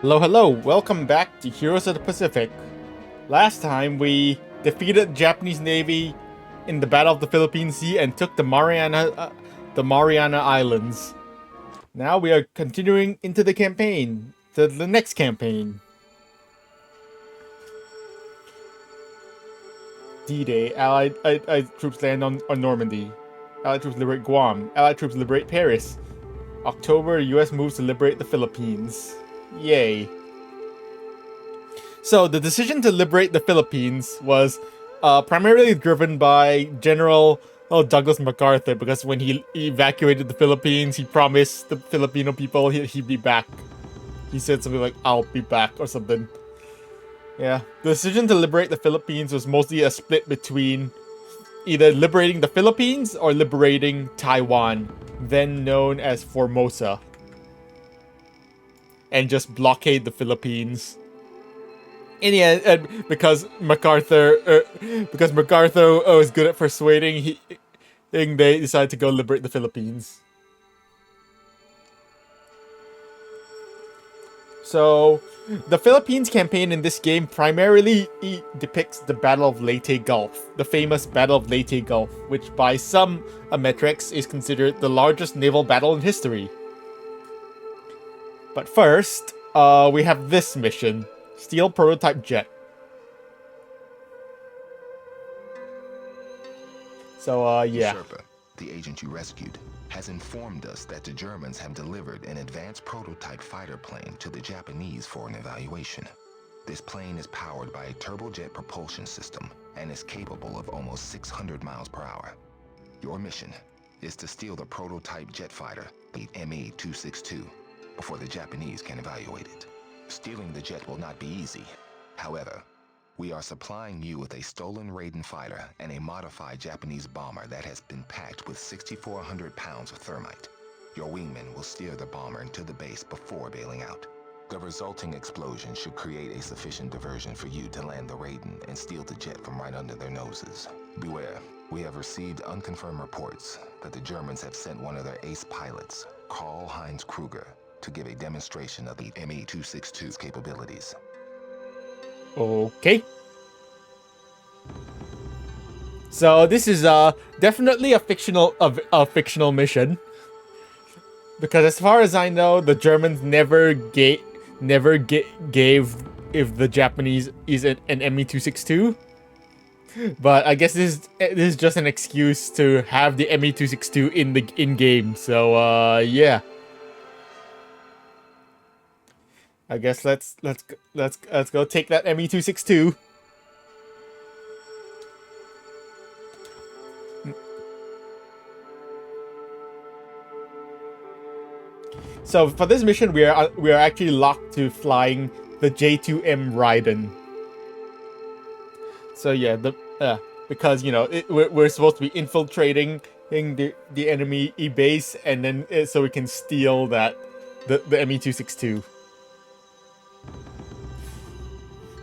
Hello, hello, welcome back to Heroes of the Pacific. Last time we defeated the Japanese Navy in the Battle of the Philippine Sea and took the Mariana Islands. Now we are continuing into the campaign, to the next campaign. D-Day, Allied troops land on Normandy. Allied troops liberate Guam. Allied troops liberate Paris. October, US moves to liberate the Philippines. Yay. So the decision to liberate the Philippines was primarily driven by General Douglas MacArthur, because when he evacuated the Philippines, he promised the Filipino people he'd be back. He said something like, "I'll be back," or something. Yeah, the decision to liberate the Philippines was mostly a split between either liberating the Philippines or liberating Taiwan, then known as Formosa, and just blockade the Philippines. In the end, because MacArthur was good at persuading, they decided to go liberate the Philippines. So, the Philippines campaign in this game primarily depicts the Battle of Leyte Gulf, the famous Battle of Leyte Gulf, which by some metrics is considered the largest naval battle in history. But first, we have this mission. Steal prototype jet. So, yeah. Usurper, the agent you rescued, has informed us that the Germans have delivered an advanced prototype fighter plane to the Japanese for an evaluation. This plane is powered by a turbojet propulsion system and is capable of almost 600 miles per hour. Your mission is to steal the prototype jet fighter, the ME-262, before the Japanese can evaluate it. Stealing the jet will not be easy. However, we are supplying you with a stolen Raiden fighter and a modified Japanese bomber that has been packed with 6,400 pounds of thermite. Your wingmen will steer the bomber into the base before bailing out. The resulting explosion should create a sufficient diversion for you to land the Raiden and steal the jet from right under their noses. Beware, we have received unconfirmed reports that the Germans have sent one of their ace pilots, Karl-Heinz Kruger, to give a demonstration of the ME-262's capabilities. Okay. So this is definitely a fictional mission, because as far as I know, the Germans never gave if the Japanese is an ME-262. But I guess this is just an excuse to have the ME-262 in game. So yeah. I guess let's go take that ME-262. So for this mission, we are actually locked to flying the J2M Raiden. So yeah, because you know we're supposed to be infiltrating the enemy base, and then so we can steal the ME-262.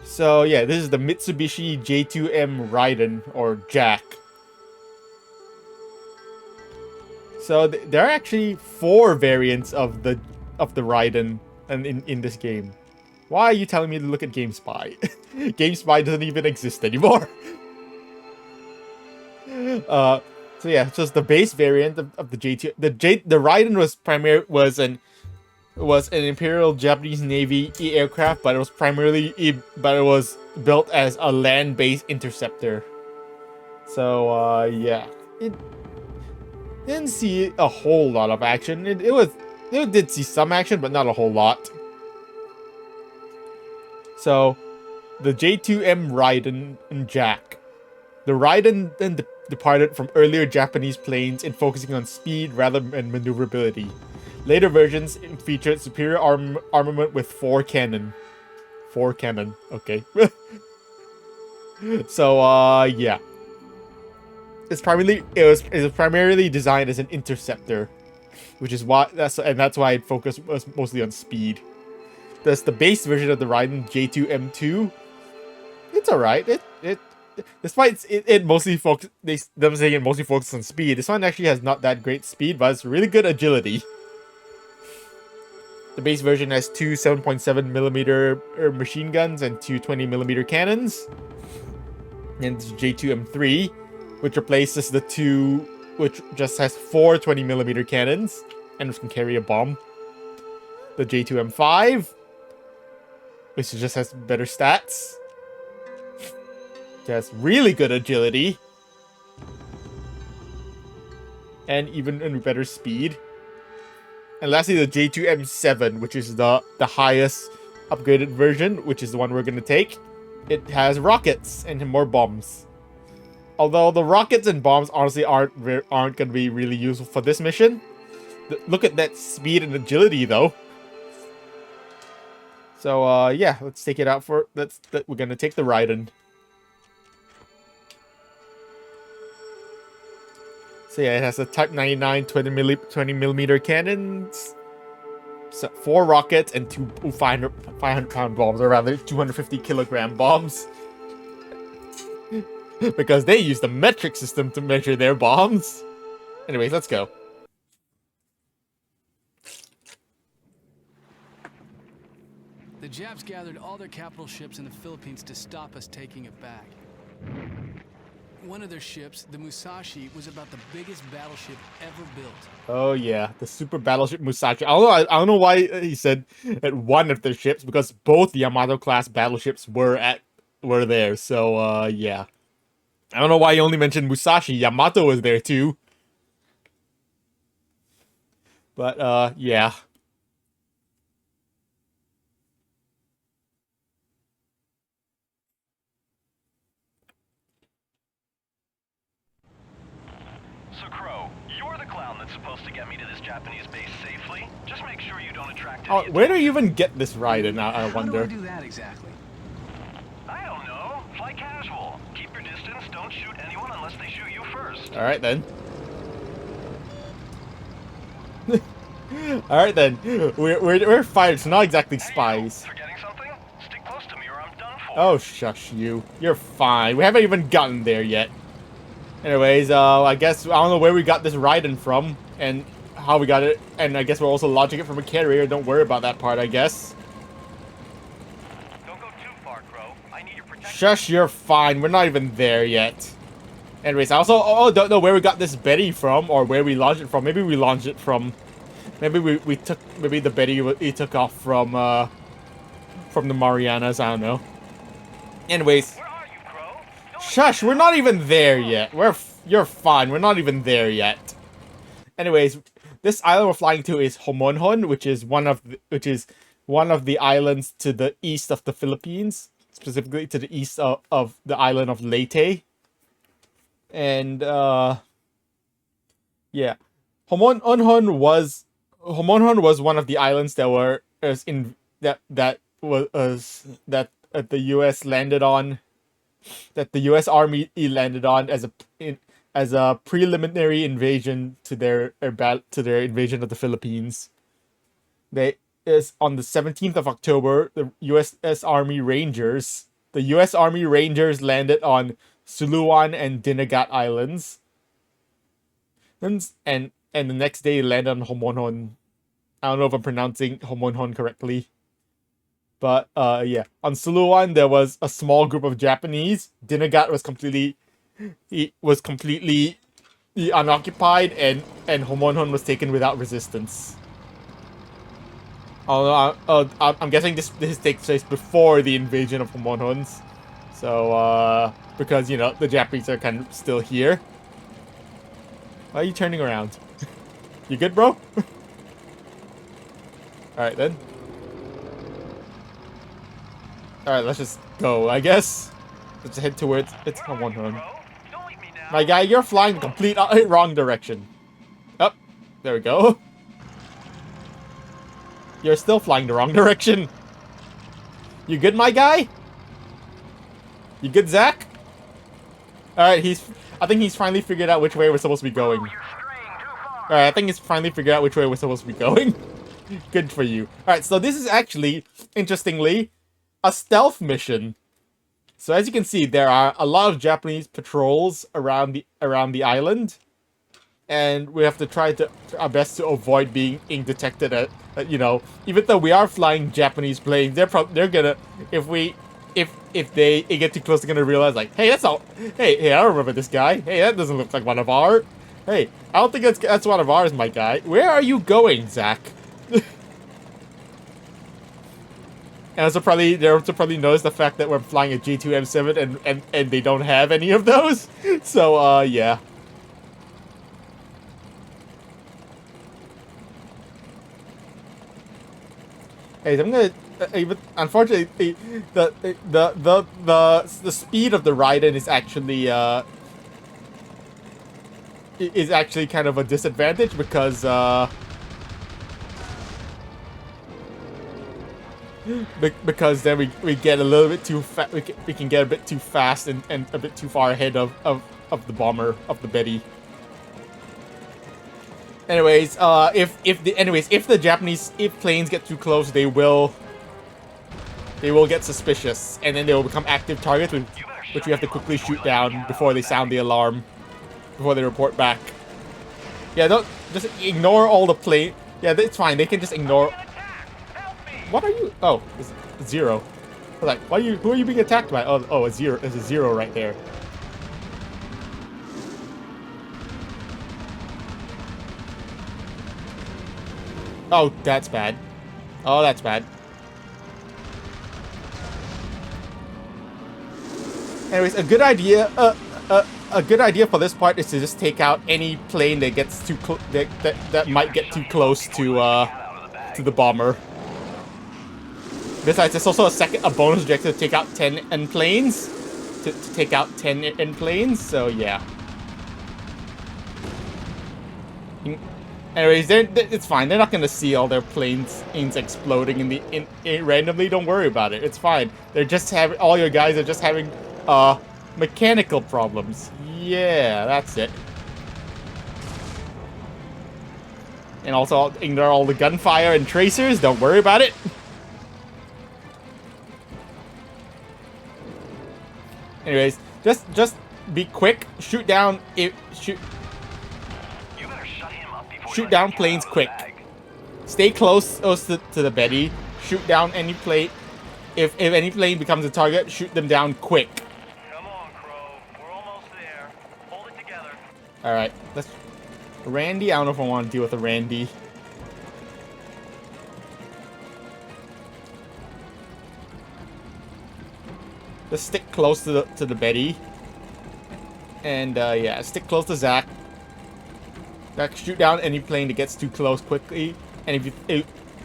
So yeah, this is the Mitsubishi J2M Raiden, or Jack. So there are actually 4 variants of the Raiden in this game. Why are you telling me to look at GameSpy? GameSpy doesn't even exist anymore. So yeah, it's just the base variant of the J2. The Raiden was an Imperial Japanese Navy aircraft, but it was built as a land-based interceptor. So yeah, it didn't see a whole lot of action. It did see some action, but not a whole lot. So the J2M Raiden and Jack. The Raiden then departed from earlier Japanese planes in focusing on speed rather than maneuverability. Later versions featured superior armament with 4 cannon. 4 cannon, okay. So yeah. It was primarily designed as an interceptor, which is why that's why it focused was mostly on speed. That's the base version of the Raiden J2M2. It's alright. Despite it mostly them saying it mostly focuses on speed, this one actually has not that great speed, but it's really good agility. The base version has two 7.7mm machine guns and two 20mm cannons. And it's J2M3, which replaces the two, which just has four 20mm cannons and which can carry a bomb. The J2M5, which just has better stats. It has really good agility. And even better speed. And lastly, the J2M7, which is the highest upgraded version, which is the one we're going to take. It has rockets and more bombs. Although the rockets and bombs honestly aren't going to be really useful for this mission. Look at that speed and agility, though. So, yeah, let's take it out for... we're going to take the Raiden. So yeah, it has a Type 99 20mm cannons, so 4 rockets, and two 500-pound bombs, or rather 250-kilogram bombs. Because they use the metric system to measure their bombs. Anyways, let's go. The Japs gathered all their capital ships in the Philippines to stop us taking it back. One of their ships, the Musashi, was about the biggest battleship ever built. Oh yeah, the super battleship Musashi. I don't know why he said at one of their ships, because both Yamato class battleships were there. So yeah, I don't know why he only mentioned Musashi. Yamato was there too. But yeah. Supposed to get me to this Japanese base safely. Just make sure you don't attract Oh, any where do you even get this Raiden? I wonder. How do I do that exactly? I don't know. Fly casual. Keep your distance. Don't shoot anyone unless they shoot you first. All right then. All right then. We're fighters, not exactly spies. Forgetting something? Stick close to me or I'm done for. Oh, shush you. You're fine. We haven't even gotten there yet. Anyways, I guess I don't know where we got this Raiden from and how we got it, and I guess we're also launching it from a carrier. Don't worry about that part, I guess. Don't go too far, Crow. I need your protection. Shush, you're fine. We're not even there yet. Anyways, I also don't know where we got this Betty from or where we launched it from. Maybe we launched it from. Maybe maybe the Betty he took off from the Marianas. I don't know. Anyways. Shush, we're not even there yet. You're fine. We're not even there yet. Anyways, this island we're flying to is Homonhon, which is one of the islands to the east of the Philippines, specifically to the east of the island of Leyte. And yeah, Homonhon was one of the islands that the U.S. landed on. That the U.S. Army landed on as a preliminary invasion to their invasion of the Philippines. On the 17th of October, the U.S. Army Rangers landed on Suluan and Dinagat Islands, and the next day landed on Homonhon. I don't know if I'm pronouncing Homonhon correctly. But, yeah. On Suluan, there was a small group of Japanese. Dinagat was completely unoccupied, and Homonhon was taken without resistance. I'm guessing this takes place before the invasion of Homonhons. So, because, you know, the Japanese are kind of still here. Why are you turning around? You good, bro? Alright, then. Alright, let's just go, I guess. Let's head towards... It's on one horn. My guy, you're flying the complete wrong direction. Oh, there we go. You're still flying the wrong direction. You good, my guy? You good, Zach? Alright, I think he's finally figured out which way we're supposed to be going. Alright, I think he's finally figured out which way we're supposed to be going. Good for you. Alright, so this is actually, interestingly, a stealth mission. So as you can see, there are a lot of Japanese patrols around the island. and we have to try our best to avoid being detected at you know, even though we are flying Japanese planes, they're gonna, if they get too close, they're gonna realize like, hey, that's all. Hey, I don't remember this guy. Hey, that doesn't look like one of our. Hey, I don't think that's one of ours, my guy. Where are you going, Zach? And they're also probably notice the fact that we're flying a G2 M7 and they don't have any of those. So yeah. Hey, I'm gonna even unfortunately the speed of the Raiden is actually kind of a disadvantage because because then we get a little bit too fast. We can get a bit too fast and a bit too far ahead of the bomber, of the Betty. Anyways, if the Japanese planes get too close, they will get suspicious, and then they will become active targets, which we have to quickly shoot down before they sound the alarm, before they report back. Yeah, don't just ignore all the plane. Yeah, it's fine. They can just ignore. What are you? Oh, it's zero. I was like, who are you being attacked by? Oh, a zero. There's a zero right there. Oh, that's bad. Oh, that's bad. Anyways, a good idea. A good idea for this part is to just take out any plane that gets too that might get too close to the bomber. Besides, there's also a bonus objective to take out 10 end planes. To take out 10 end planes. So yeah. Anyways, it's fine. They're not gonna see all their planes exploding in randomly. Don't worry about it. It's fine. They're just having all your guys are just having mechanical problems. Yeah, that's it. And also ignore all the gunfire and tracers. Don't worry about it. Anyways, just be quick. Shoot down. Shoot down planes quick. Stay close to the Betty. Shoot down any plane. If any plane becomes a target, shoot them down quick. Come on, Crow. We're almost there. Hold it together. All right, let's. Randy, I don't know if I want to deal with a Randy. Just stick close to the Betty. And yeah, stick close to Zach. Zach, shoot down any plane that gets too close quickly. And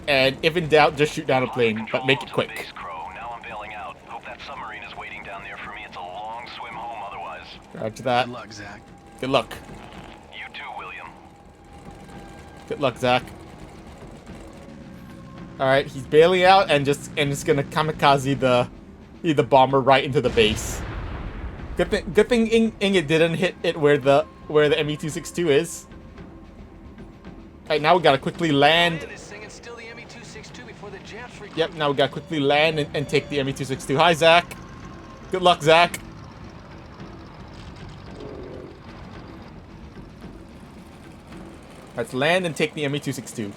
if in doubt, just shoot down a plane, but make it quick. Base, Crow. Now I'm bailing out. Hope that submarine is waiting down there for me. It's a long swim home otherwise. Roger that. Good luck, Zach. Good luck. You too, William. Good luck, Zach. All right, he's bailing out and just gonna kamikaze the bomber right into the base. Good thing it didn't hit it where the ME-262 is. Alright, now we gotta quickly land. Yep, now we gotta quickly land and take the ME-262. Hi, Zach. Good luck, Zach. Let's land and take the ME-262.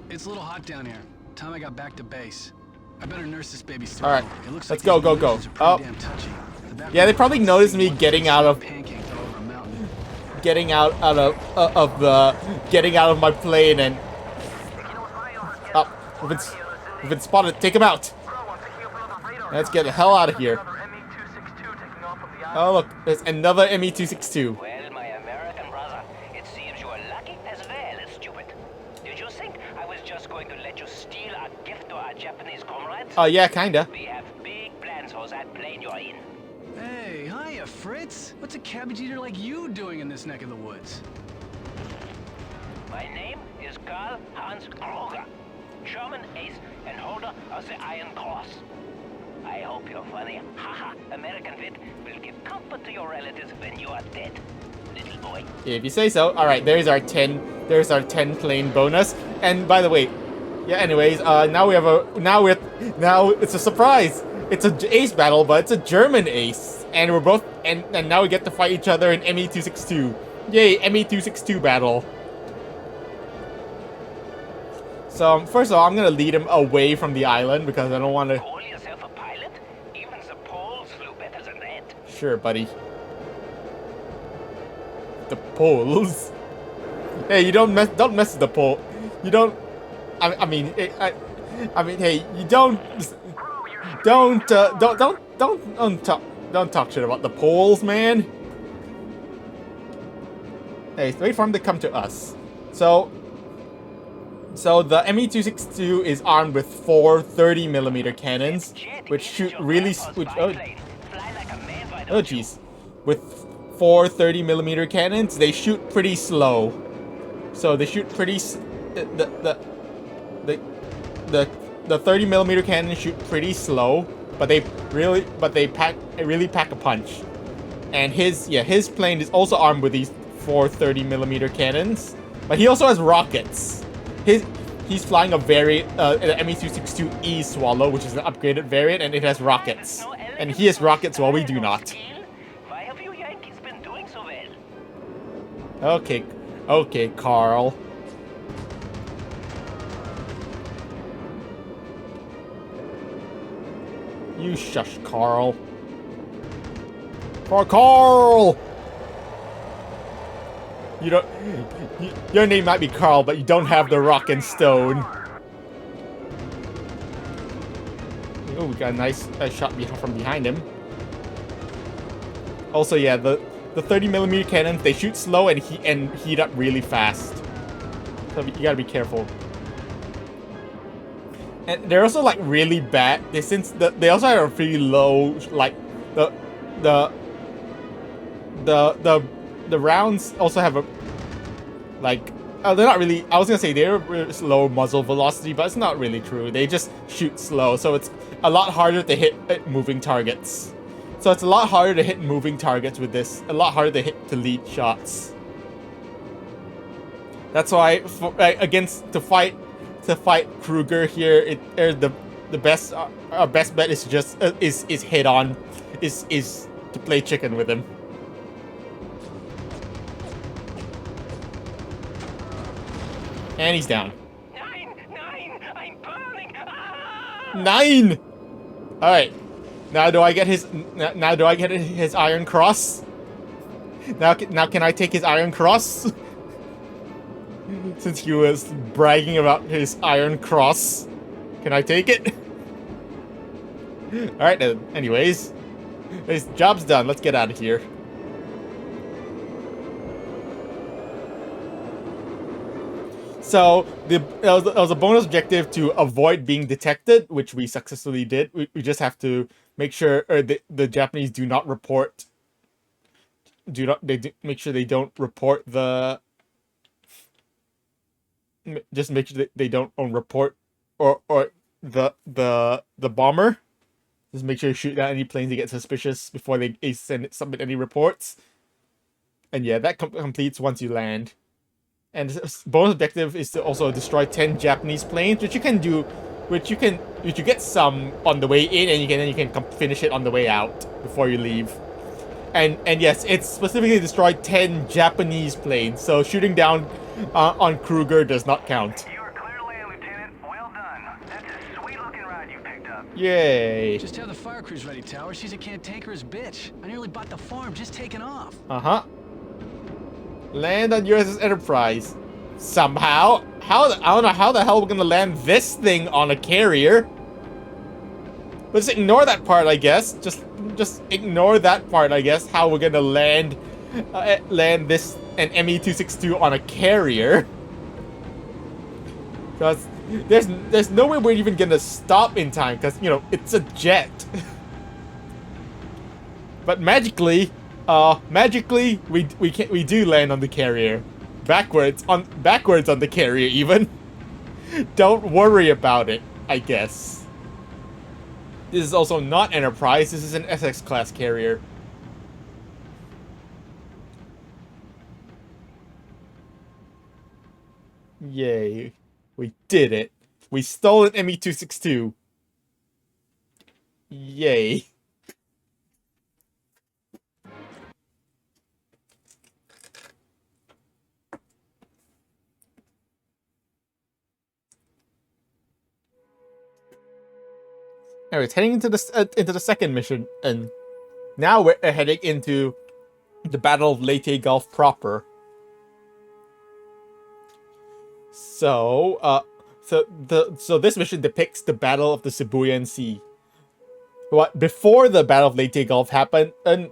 It's a little hot down here. Time I got back to base. I better nurse this baby's throat. All right, It looks let's like go. these conditions are Oh, pretty damn touchy. The back yeah, they row probably is noticed me one getting out of pancake fell over a mountain. getting out of my plane and we've been spotted. Take him out. Let's get the hell out of here. Oh look, there's another ME-262. Well, my American brother, it seems you are lucky as well as stupid. Did you think I was just going to let you steal our gift to our Japanese comrades? Yeah, kinda. We have big plans for that plane you're in. Hey, hiya, Fritz. What's a cabbage eater like you doing in this neck of the woods? My name is Karl Hans Kruger, German ace and holder of the Iron Cross. I hope your funny, haha, American wit will give comfort to your relatives when you are dead. little boy. If you say so. Alright, there's our 10 plane bonus. And by the way, yeah, anyways, now it's a surprise. It's a ace battle, but it's a German ace. And we're both, and now we get to fight each other in ME262. Yay, ME262 battle. So, first of all, I'm gonna lead him away from the island because I don't want to... Call yourself a pilot? Even the Poles flew better than that. Sure, buddy. The Poles. Hey, you don't mess with the pole. You don't. I mean, hey, you don't talk shit about the Poles, man. Hey, wait for him to come to us. So the ME262 is armed with 4 30mm cannons, which shoot really, oh jeez, with 4 30mm cannons, they shoot pretty slow. So they shoot pretty, the 30mm cannons shoot pretty slow, but they really pack a punch. And his plane is also armed with these 4 30mm cannons, but he also has rockets. He's flying a variant, an ME262E Swallow, which is an upgraded variant, and it has rockets. And he has rockets while we do not. Why have you Yankees been doing so well? Okay, Carl. You shush, Carl. Carl! You don't... Your name might be Carl, but you don't have the rock and stone. Oh, we got a nice shot from behind him. Also, yeah, the 30mm cannons, they shoot slow and heat up really fast. So you gotta be careful. And they're also like really bad. They also have a pretty low, like the rounds also have a like they're not really. I was gonna say they're low muzzle velocity, but it's not really true. They just shoot slow, so it's a lot harder to hit moving targets. So it's a lot harder to hit moving targets with this. A lot harder to lead shots. That's why to fight Kruger here, the best our best bet is just is head on, is to play chicken with him. And he's down. 9, I'm burning. Ah! 9. All right. Now do I get his Iron Cross? Now can I take his Iron Cross? Since he was bragging about his Iron Cross, can I take it? All right then. Anyways, his job's done. Let's get out of here. So it was a bonus objective to avoid being detected, which we successfully did. We just have to make sure the Japanese do not report. Make sure they don't report the. Just make sure that they don't report or the bomber. Just make sure you shoot down any planes that get suspicious before they submit any reports. And yeah, that completes once you land. And this bonus objective is to also destroy 10 Japanese planes, which you can do, which you get some on the way in, and you can finish it on the way out before you leave. And yes, it's specifically destroyed 10 Japanese planes, so shooting down on Kruger does not count. You are clear to land, Lieutenant. Well done. That's a sweet-looking ride you picked up. Yay! Just have the fire crews ready, Tower. She's a cantankerous bitch. I nearly bought the farm just taking off. Uh-huh. Land on USS Enterprise. Somehow. I don't know how the hell we're gonna land this thing on a carrier. Let's ignore that part, I guess. Just ignore that part, I guess. How we're gonna land this an ME262 on a carrier. Because there's no way we're even gonna stop in time. Because it's a jet. But magically we do land on the carrier, backwards on the carrier even. Don't worry about it, I guess. This is also not Enterprise. This is an SX class carrier. Yay. We did it. We stole an ME-262. Yay. Anyways, heading into the second mission, and now we're heading into the Battle of Leyte Gulf proper. So this mission depicts the Battle of the Sibuyan Sea. What before the Battle of Leyte Gulf happened, and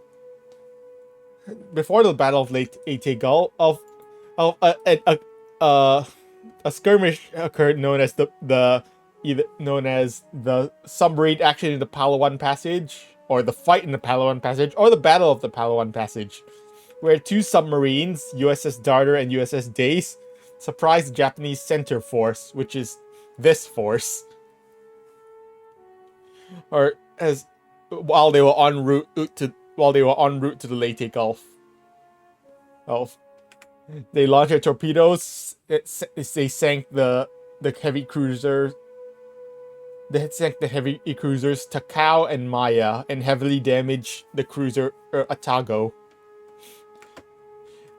before the Battle of Leyte Gulf, a skirmish occurred known as the submarine action in the Palawan Passage, or the fight in the Palawan Passage, or the Battle of the Palawan Passage, where two submarines, USS Darter and USS Dace, surprised the Japanese center force, which is this force, or as while they were en route to the Leyte Gulf. They launched their torpedoes. They sank the heavy cruiser. They sank the heavy cruisers Takao and Maya, and heavily damaged the cruiser Atago.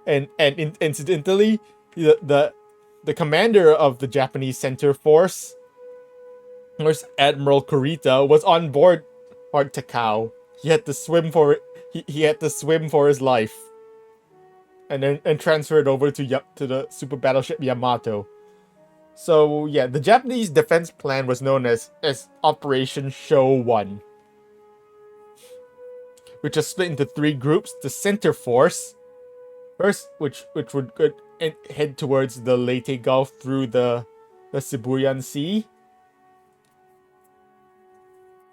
And incidentally, the commander of the Japanese center force, Admiral Kurita, was on board Takao. He had to swim for his life, and transferred over to the super battleship Yamato. So yeah, the Japanese defense plan was known as Operation Show 1, which was split into three groups: the center force, first, which would head towards the Leyte Gulf through the Sibuyan Sea,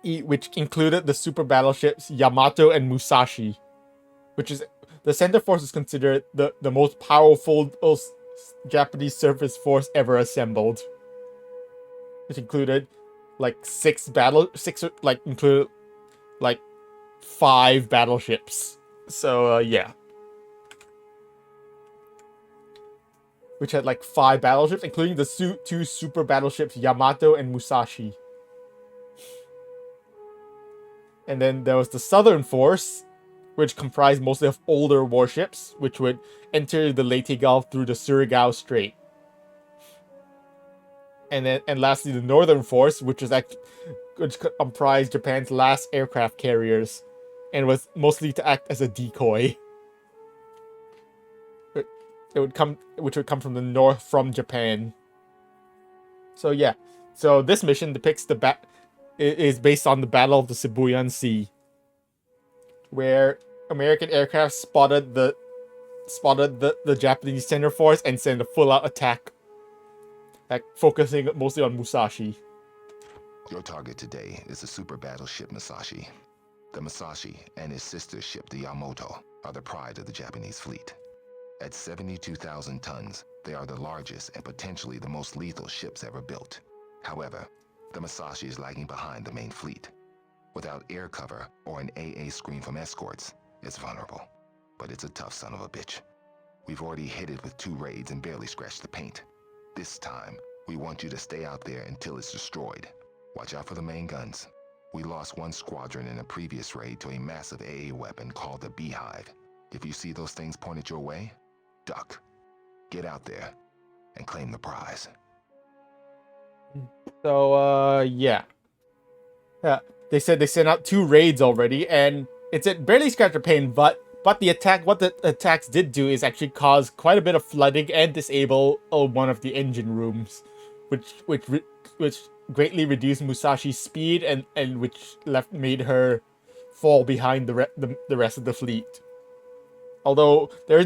which included the super battleships Yamato and Musashi, which is the center force is considered the most powerful Japanese surface force ever assembled. It included included 5 battleships. So yeah. Which had 5 battleships, including the 2 super battleships Yamato and Musashi. And then there was the Southern Force, which comprised mostly of older warships, which would enter the Leyte Gulf through the Surigao Strait. And lastly, the Northern Force, which comprised Japan's last aircraft carriers, and was mostly to act as a decoy. Which would come from the north from Japan. So yeah, so this mission depicts is based on the Battle of the Sibuyan Sea, where American aircraft spotted the Japanese center force and sent a full-out attack, focusing mostly on Musashi. Your target today is the super battleship Musashi. The Musashi and his sister ship, the Yamato, are the pride of the Japanese fleet. At 72,000 tons, they are the largest and potentially the most lethal ships ever built. However, the Musashi is lagging behind the main fleet. Without air cover or an AA screen from escorts, it's vulnerable. But it's a tough son of a bitch. We've already hit it with 2 raids and barely scratched the paint. This time, we want you to stay out there until it's destroyed. Watch out for the main guns. We lost 1 squadron in a previous raid to a massive AA weapon called the Beehive. If you see those things pointed your way, duck. Get out there and claim the prize. So yeah. They said they sent out 2 raids already, and it barely scratched the paint, but what the attacks did do is actually cause quite a bit of flooding and disable one of the engine rooms, which greatly reduced Musashi's speed and which made her fall behind the rest of the fleet. Although there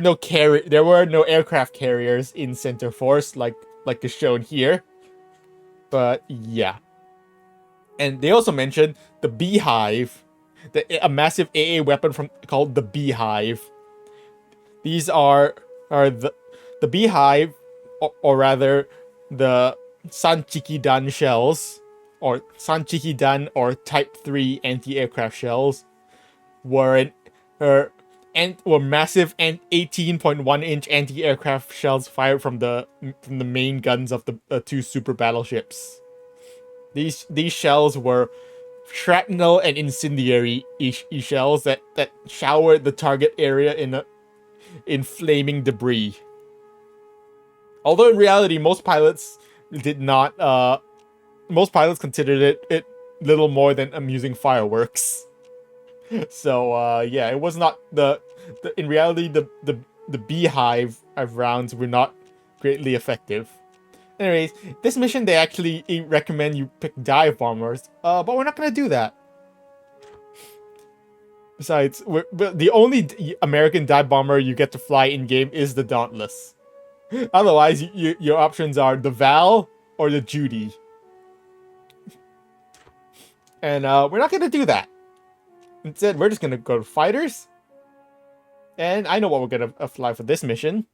were no aircraft carriers in Center Force like is shown here. But yeah. And they also mentioned the Beehive, a massive AA weapon called the Beehive. These are the Beehive, or rather the Sanchikidan shells, or Sanchikidan or Type 3 anti-aircraft shells, were massive and 18.1-inch anti-aircraft shells fired from the main guns of the two super battleships. These shells were shrapnel and incendiary shells that showered the target area in flaming debris. Although in reality, most pilots did not. Most pilots considered it little more than amusing fireworks. So yeah, it was not in reality the beehive of rounds were not greatly effective. Anyways, this mission they actually recommend you pick dive bombers, but we're not gonna do that. Besides, the only American dive bomber you get to fly in game is the Dauntless. Otherwise, your options are the Val or the Judy. And we're not gonna do that. Instead, we're just gonna go to fighters. And I know what we're gonna fly for this mission.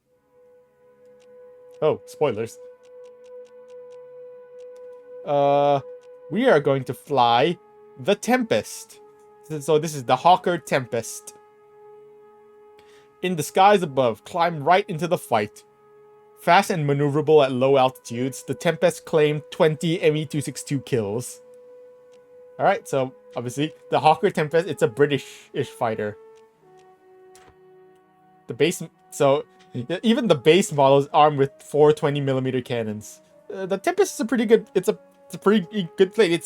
Oh, spoilers. We are going to fly the Tempest. So this is the Hawker Tempest. In the skies above, climb right into the fight. Fast and maneuverable at low altitudes, the Tempest claimed 20 Me-262 kills. Alright, so obviously, the Hawker Tempest, it's a British-ish fighter. The base, so even the base model is armed with 4 20mm cannons. The Tempest is a pretty good, it's a pretty good plate. It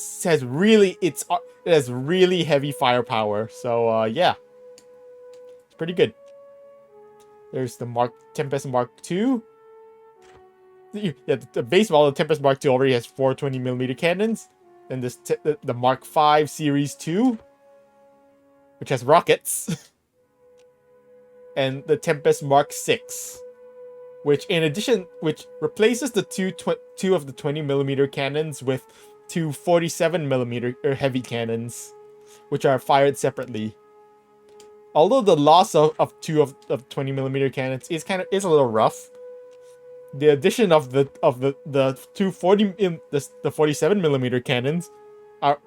has really heavy firepower. So yeah, it's pretty good. There's the Tempest Mark II. Yeah, the base model of Tempest Mark II already has 4 20mm cannons. Then this the Mark V Series 2, which has rockets. And the Tempest Mark VI, which replaces the two of the 20mm cannons with two 47mm heavy cannons, which are fired separately. Although the loss of two of 20mm cannons is a little rough, the addition of the two 47mm cannons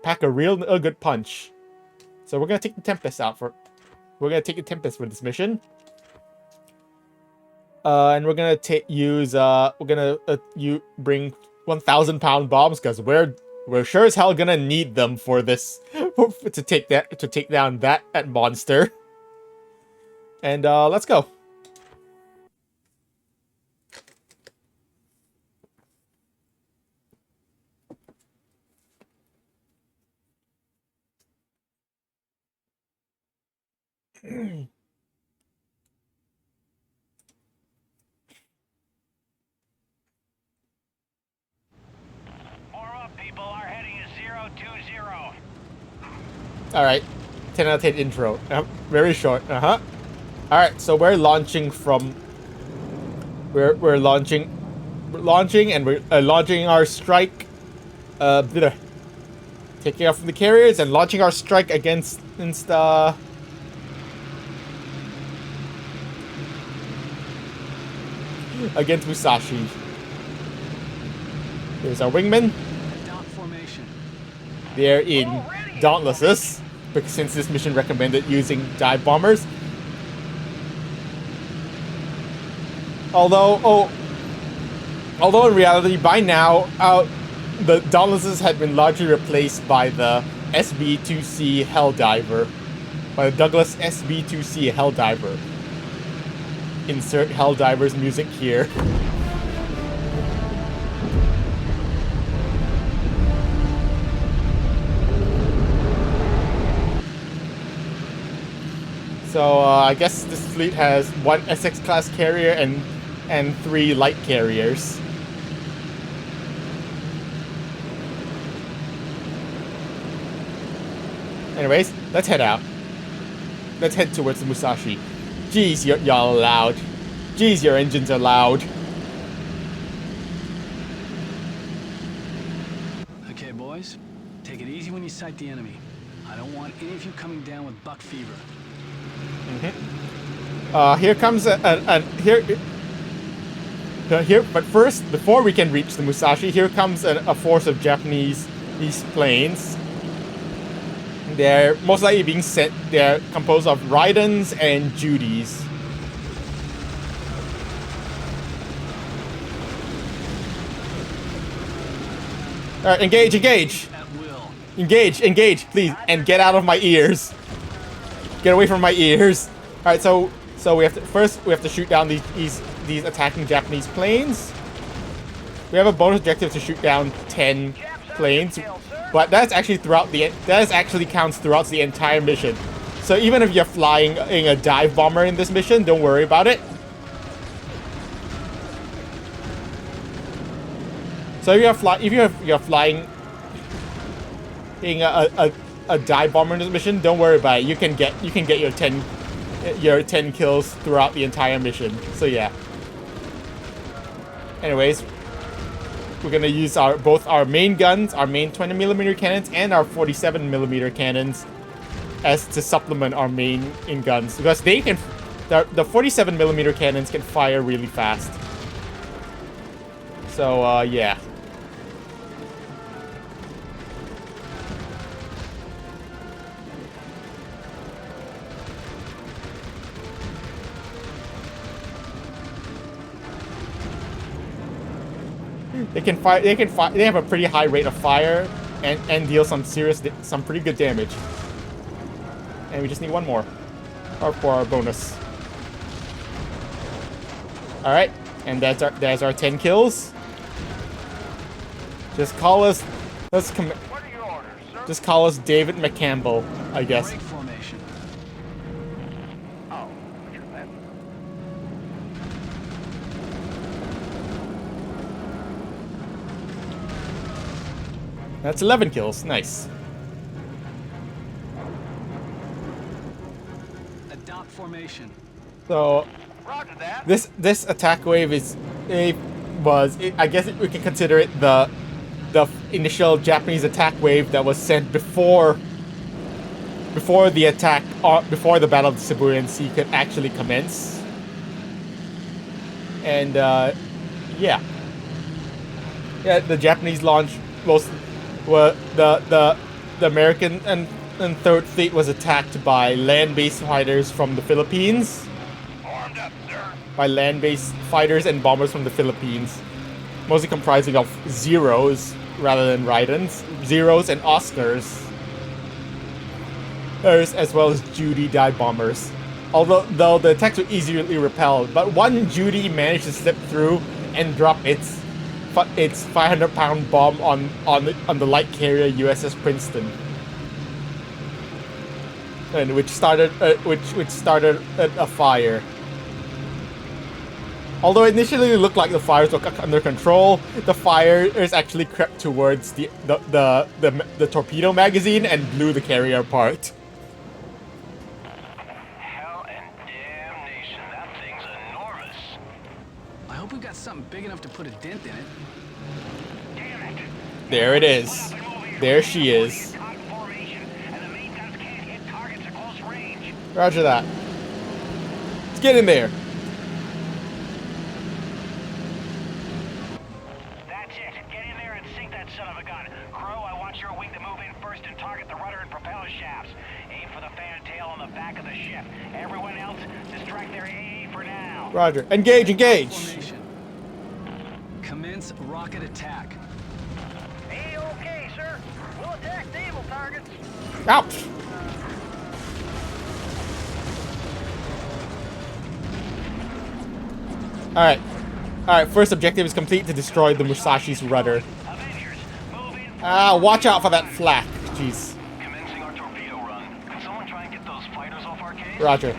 pack a real good punch. So we're gonna take the Tempest out for. We're gonna take the Tempest for this mission. And we're gonna bring 1,000-pound bombs because we're sure as hell gonna need them for this to take down that monster. And let's go. People, our heading is 020. Alright. 10 out of 10 intro. Very short. Alright, so we're launching from... We're launching and we're launching our strike. Taking off from the carriers and launching our strike against Musashi. Here's our wingman. They're in Dauntlesses, because since this mission recommended using dive bombers. Although in reality, by now, the Dauntlesses had been largely replaced by the SB-2C Helldiver, by the Douglas SB-2C Helldiver. Insert Helldiver's music here. So I guess this fleet has 1 SX class carrier and 3 light carriers. Anyways, let's head out. Let's head towards the Musashi. Jeez, y'all are loud. Jeez, your engines are loud. Okay, boys, take it easy when you sight the enemy. I don't want any of you coming down with buck fever. Here comes but first, before we can reach the Musashi, here comes a force of these planes. They're most likely being sent. They're composed of Raidens and Judys. All right, engage, engage, At will. engage, please, and get out of my ears. Get away from my ears. All right, so we have to first shoot down these attacking Japanese planes. We have a bonus objective to shoot down 10 planes, but that's actually counts throughout the entire mission. So even if you're flying in a dive bomber in this mission, don't worry about it. So if you're flying in a dive bomber in this mission, don't worry about it. You can get your 10 kills throughout the entire mission. So yeah. Anyways, we're gonna use both our main guns, our main 20mm cannons, and our 47mm cannons as to supplement our main guns, because the 47mm cannons can fire really fast. So yeah. They have a pretty high rate of fire and deal some pretty good damage. And we just need one more for our bonus. All right, and there's our 10 kills. Just call us just call us David McCampbell, I guess. Break formation. Oh, look at that. That's 11 kills. Nice. Adopt formation. So Roger that. this attack wave I guess we can consider it the initial Japanese attack wave that was sent before the attack, before the Battle of the Siberian Sea could actually commence. And yeah, the Japanese launch the American and Third Fleet was attacked by land-based fighters from the Philippines. Armed up, sir. By land-based fighters and bombers from the Philippines, mostly comprising of Zeros rather than Raidens, Zeros and Oscars, as well as Judy dive bombers. Though the attacks were easily repelled, but one Judy managed to slip through and drop its 500-pound bomb on the light carrier USS Princeton, and which started a fire. Although initially it looked like the fires were under control, the fires actually crept towards the torpedo magazine and blew the carrier apart. Hell and damnation, that thing's enormous. I hope we've got something big enough to put a dent in it. Damn it. There it is. There she is. Caught in formation, and the main guns can't hit targets at close range. Roger that. Let's get in there. That's it. Get in there and sink that son of a gun. Crow, I want your wing to move in first and target the rudder and propeller shafts. Aim for the fantail on the back of the ship. Everyone else, distract their AA for now. Roger. Engage, engage. Formation. Commence rocket attack. A-okay, sir. We'll attack naval targets. Ouch. Alright. Alright, first objective is complete, to destroy the Musashi's rudder. Avengers, move in. Watch out for that flak. Jeez. Commencing our torpedo run. Can someone try and get those fighters off our case? Roger.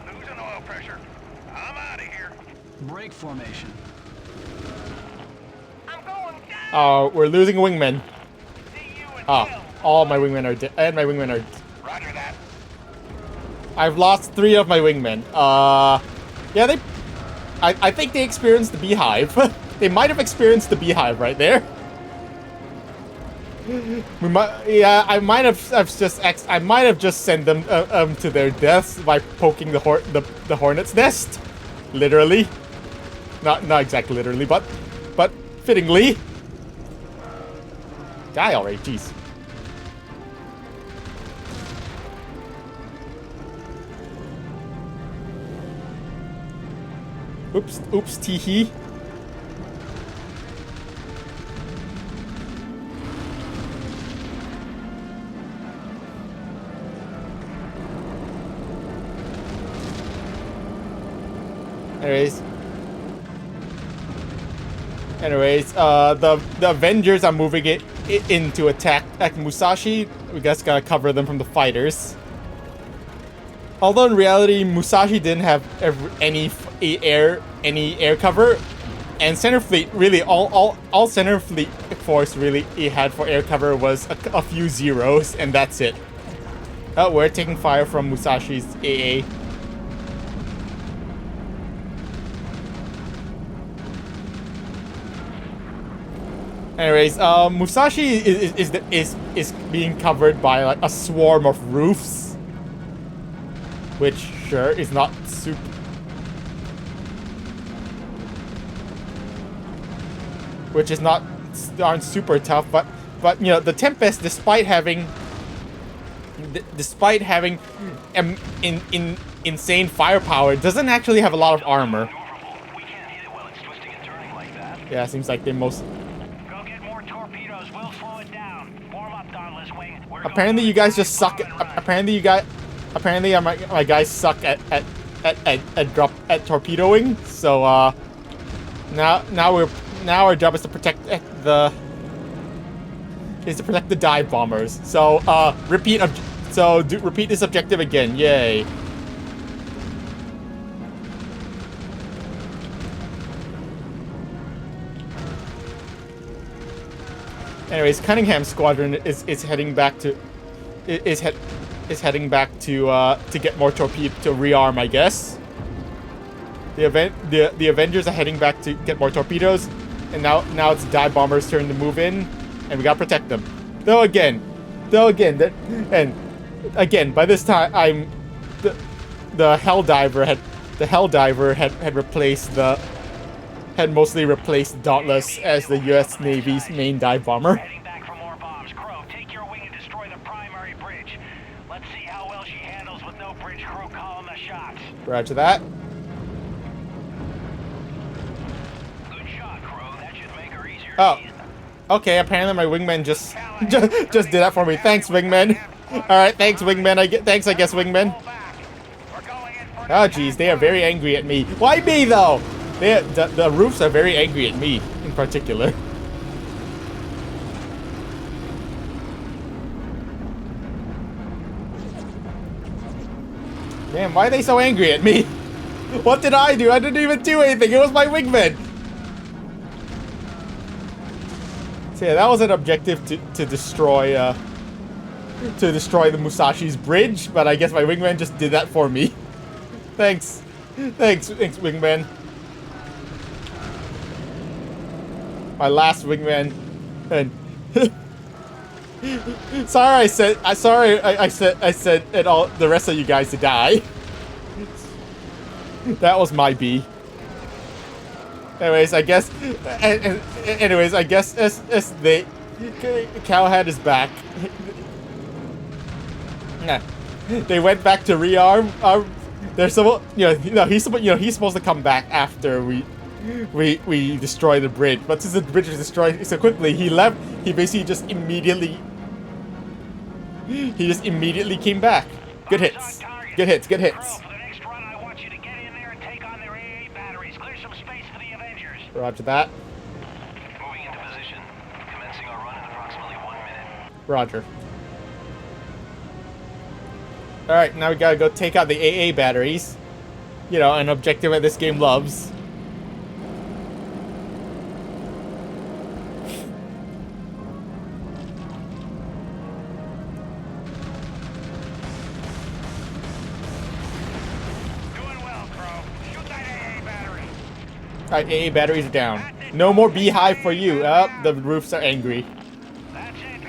Losing oil pressure. I'm out of here. Break formation. I'm going down. We're losing wingmen. See you in Oh, hell. all my wingmen are dead. And my wingmen are... Roger that. I've lost 3 of my wingmen. Yeah, I think they experienced the beehive. They might have experienced the beehive right there. We might, yeah, I might have just sent them to their deaths by poking the hornet's nest, literally. Not exactly literally, but fittingly. Die already, jeez. Oops, teehee. Anyways, the Avengers are moving it in to attack Musashi. We just gotta cover them from the fighters. Although in reality, Musashi didn't have any air cover, and Center Fleet really all Center Fleet force really had for air cover was a few zeros, and that's it. Oh, we're taking fire from Musashi's AA. Anyways, Musashi is being covered by like a swarm of roofs, which sure is not super. Which is not aren't super tough, but you know the Tempest, despite having insane firepower, doesn't actually have a lot of armor. Yeah, seems like they most. Apparently you guys just suck. Apparently my guys suck at torpedoing. So now our job is to protect the dive bombers. So repeat this objective again. Yay. Anyways, Cunningham's squadron is heading back to to get more torpedo to rearm, I guess. The Avengers are heading back to get more torpedoes, and now it's dive bombers' turn to move in, and we gotta protect them. Though again, by this time the Helldiver had mostly replaced Dauntless as the U.S. Navy's main dive bomber. Heading back for more bombs. Crow, take your wing and destroy the primary bridge. Let's see how well she handles with no bridge crew calling the shots. Roger that. Good shot, Crow. That should make her easier. Oh, okay. Apparently my wingman just did that for me. Thanks, wingman. All right, thanks, wingman. Thanks, I guess, wingman. Oh, geez, they are very angry at me. Why me though? The roofs are very angry at me, in particular. Man, why are they so angry at me? What did I do? I didn't even do anything. It was my wingman. So yeah, that was an objective to destroy the Musashi's bridge, but I guess my wingman just did that for me. Thanks, wingman. My last wingman, and I said and all the rest of you guys to die. That was my B. Anyways, I guess as they Cowhead is back. They went back to rearm. There's some, he's supposed to come back after we destroy the bridge, but since the bridge was destroyed so quickly, he left. He basically just immediately came back. Good hits. For the next run, I want you to get in there and take on their AA batteries. Clear some space for the Avengers. Roger that. Moving into position. Commencing our run in approximately 1 minute. Roger. Alright, now we gotta go take out the AA batteries. You know, an objective that this game loves. Alright, AA batteries are down. No more beehive for you. The roofs are angry. That's it.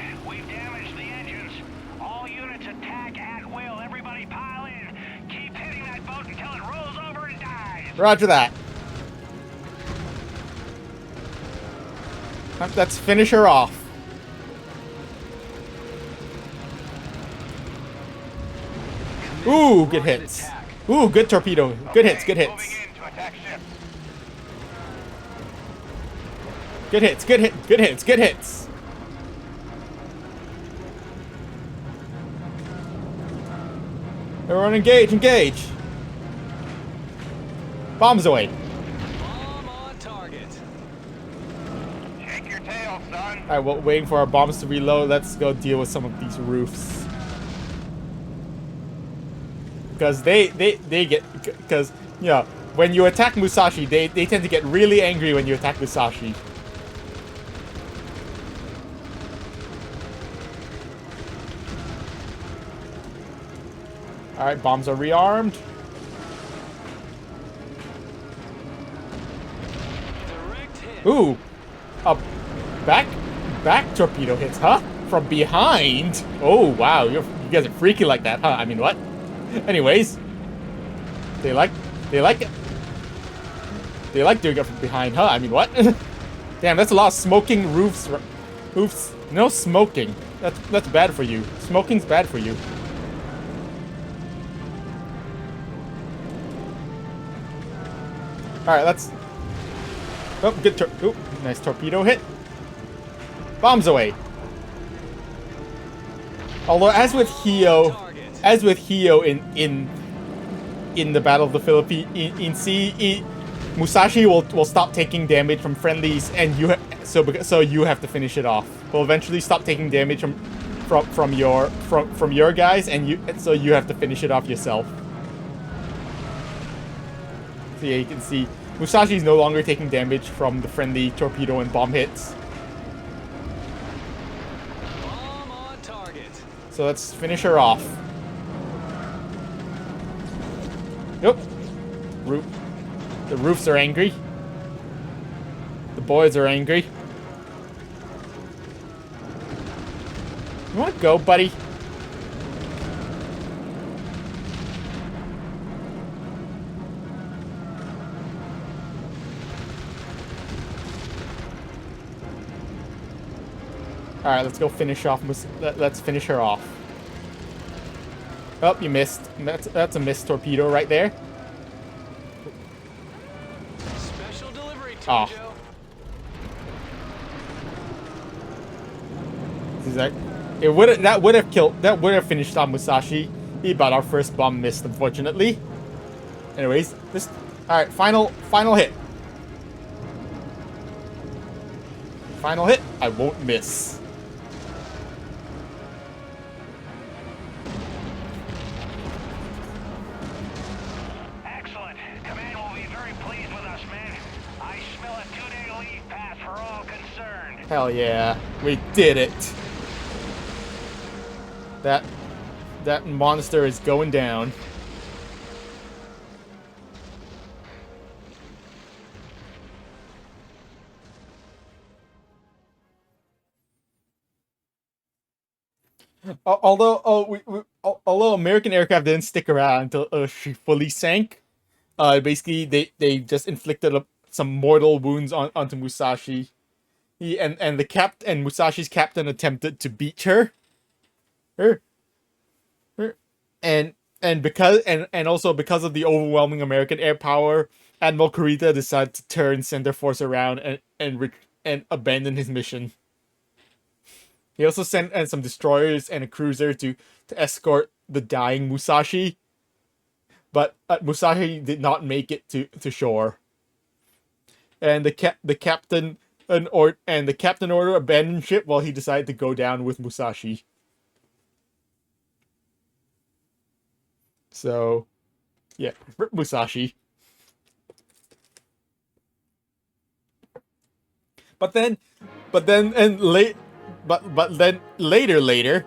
Roger that. Let's finish her off. Ooh, good hits. Ooh, good torpedo. Good hits, good hits. Moving in to attack ship. Good hits, good hits, good hits, good hits. Everyone engage, engage. Bombs away. Bomb on target. Shake your tail, son. Alright, well, waiting for our bombs to reload. Let's go deal with some of these roofs. Because they get, because, you know, when you attack Musashi, they tend to get really angry when you attack Musashi. Alright, bombs are rearmed. Direct hit. Ooh, a back torpedo hits, huh? From behind. Oh wow, you guys are freaky like that, huh? I mean, what? Anyways, they like it. They like doing it from behind, huh? I mean, what? Damn, that's a lot of smoking roofs. Roofs. No smoking. That's bad for you. Smoking's bad for you. All right, let's. Oh, good Ooh, nice torpedo hit. Bombs away. Although, as with Hio in the Battle of the Philippines, in sea, Musashi will stop taking damage from friendlies, and so you have to finish it off. Will eventually stop taking damage from your guys, and so you have to finish it off yourself. So yeah, you can see Musashi is no longer taking damage from the friendly torpedo and bomb hits. Bomb on target. So let's finish her off. Yep. The roofs are angry. The boys are angry. You wanna go, buddy? Alright, let's go finish off. Let's finish her off. Oh, you missed. That's a missed torpedo right there. Special delivery, Oh. Tojo. That would have finished on Musashi. But our first bomb missed, unfortunately. Anyways, alright, final hit. Final hit. I won't miss. Excellent. Command will be very pleased with us, men. I smell a 2-day leave pass for all concerned. Hell yeah, we did it. That monster is going down. Although American aircraft didn't stick around until she fully sank, basically they just inflicted some mortal wounds onto Musashi. And Musashi's captain attempted to beach her. And also because of the overwhelming American air power, Admiral Kurita decided to turn Center Force around and abandon his mission. He also sent some destroyers and a cruiser to escort the dying Musashi, but Musashi did not make it to shore. And the captain ordered abandon ship while he decided to go down with Musashi. So, yeah, rip Musashi. But then later.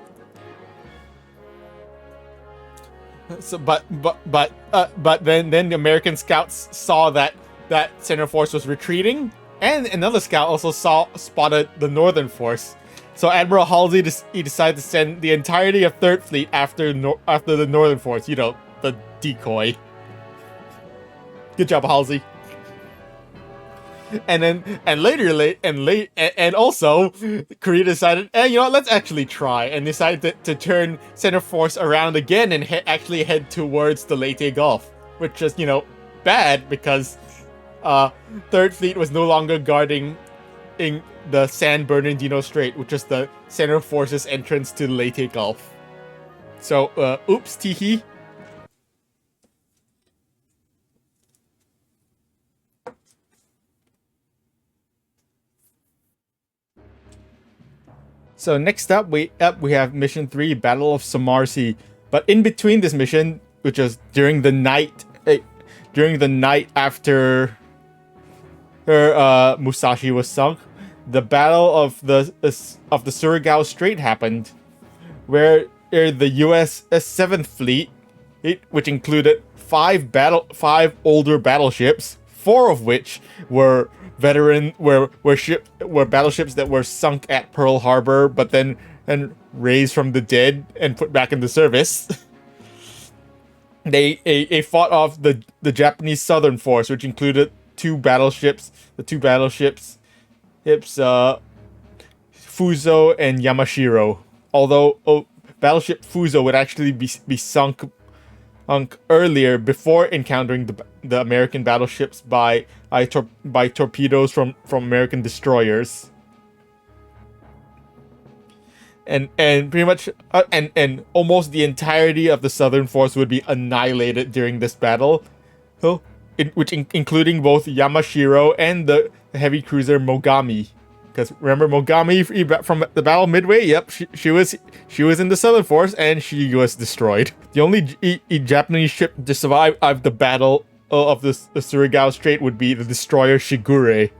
So, but then the American scouts saw that Center Force was retreating, and another scout also spotted the Northern Force. So Admiral Halsey decided to send the entirety of Third Fleet after the Northern Force. You know, the decoy. Good job, Halsey. And then, and also, Korea decided, you know what, let's actually try, and decided to turn center force around again and actually head towards the Leyte Gulf, which is, you know, bad because Third Fleet was no longer guarding in the San Bernardino Strait, which is the center force's entrance to the Leyte Gulf. So, oops, teehee. So next up, we have Mission 3, Battle of Samarsi. But in between this mission, which is during the night after Musashi was sunk, the Battle of the Surigao Strait happened, where the U.S. 7th Fleet, which included five older battleships, 4 of which were battleships that were sunk at Pearl Harbor, but then raised from the dead and put back into service. They fought off the Japanese Southern Force, which included 2 battleships. The 2 battleships, Fuzo and Yamashiro. Although battleship Fuzo would actually be sunk earlier before encountering the American battleships by torpedoes from American destroyers, and pretty much and almost the entirety of the Southern Force would be annihilated during this battle, including both Yamashiro and the heavy cruiser Mogami. Because remember Mogami from the Battle of Midway? Yep, she was in the Southern Force and she was destroyed. The only Japanese ship to survive of the Battle of the Surigao Strait would be the destroyer Shigure,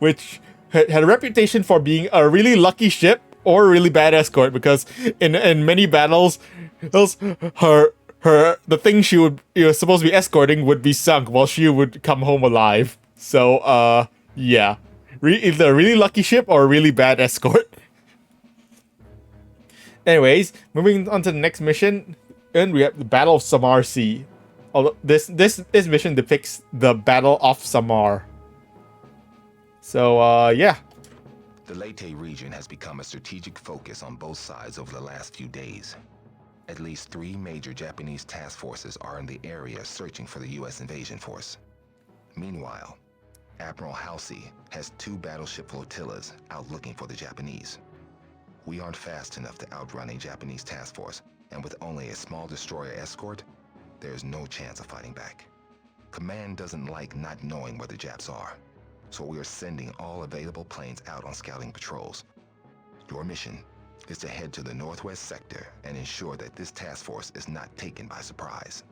which had a reputation for being a really lucky ship or a really bad escort, because in many battles, the thing she was supposed to be escorting would be sunk while she would come home alive. So yeah. Either a really lucky ship or a really bad escort. Anyways, moving on to the next mission, and we have the Battle of Samarsi. Although this mission depicts the Battle of Samar. So yeah. The Leyte region has become a strategic focus on both sides over the last few days. At least 3 major Japanese task forces are in the area searching for the U.S. invasion force. Meanwhile, Admiral Halsey has 2 battleship flotillas out looking for the Japanese. We aren't fast enough to outrun a Japanese task force, and with only a small destroyer escort, there is no chance of fighting back. Command doesn't like not knowing where the Japs are, so we are sending all available planes out on scouting patrols. Your mission is to head to the northwest sector and ensure that this task force is not taken by surprise.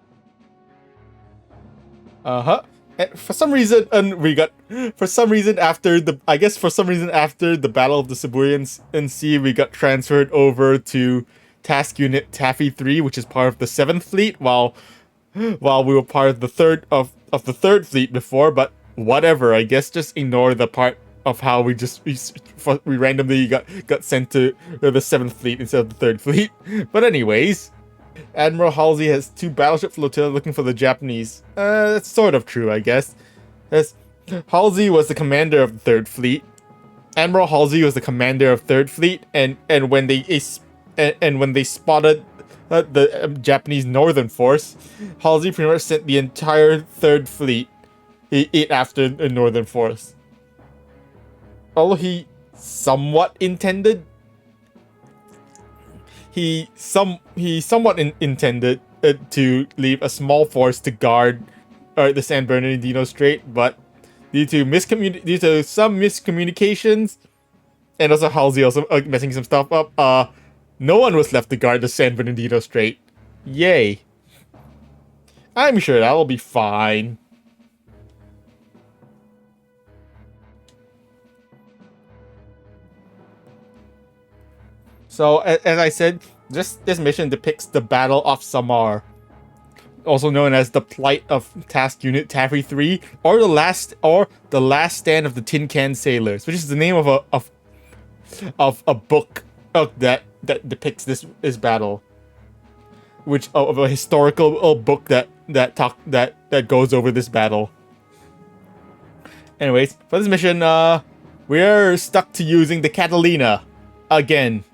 For some reason, after the Battle of the Siberian Sea, we got transferred over to Task Unit Taffy 3, which is part of the 7th Fleet, while we were part of the third Fleet before. But whatever, I guess just ignore the part of how we randomly got sent to the 7th Fleet instead of the 3rd Fleet. But anyways, Admiral Halsey has 2 battleship flotillas looking for the Japanese. That's sort of true, I guess. As Halsey was the commander of the 3rd Fleet. Admiral Halsey was the commander of 3rd Fleet, and when they spotted the Japanese Northern Force, Halsey pretty much sent the entire 3rd Fleet after the Northern Force. Although he somewhat intended to leave a small force to guard the San Bernardino Strait, but due to some miscommunications and also Halsey also messing some stuff up, no one was left to guard the San Bernardino Strait. Yay. I'm sure that'll be fine. So, as I said, this mission depicts the Battle of Samar, also known as the plight of Task Unit Taffy 3, or the last stand of the Tin Can Sailors, which is the name of a book that depicts this battle. of a historical book that goes over this battle. Anyways, for this mission, we're stuck to using the Catalina again.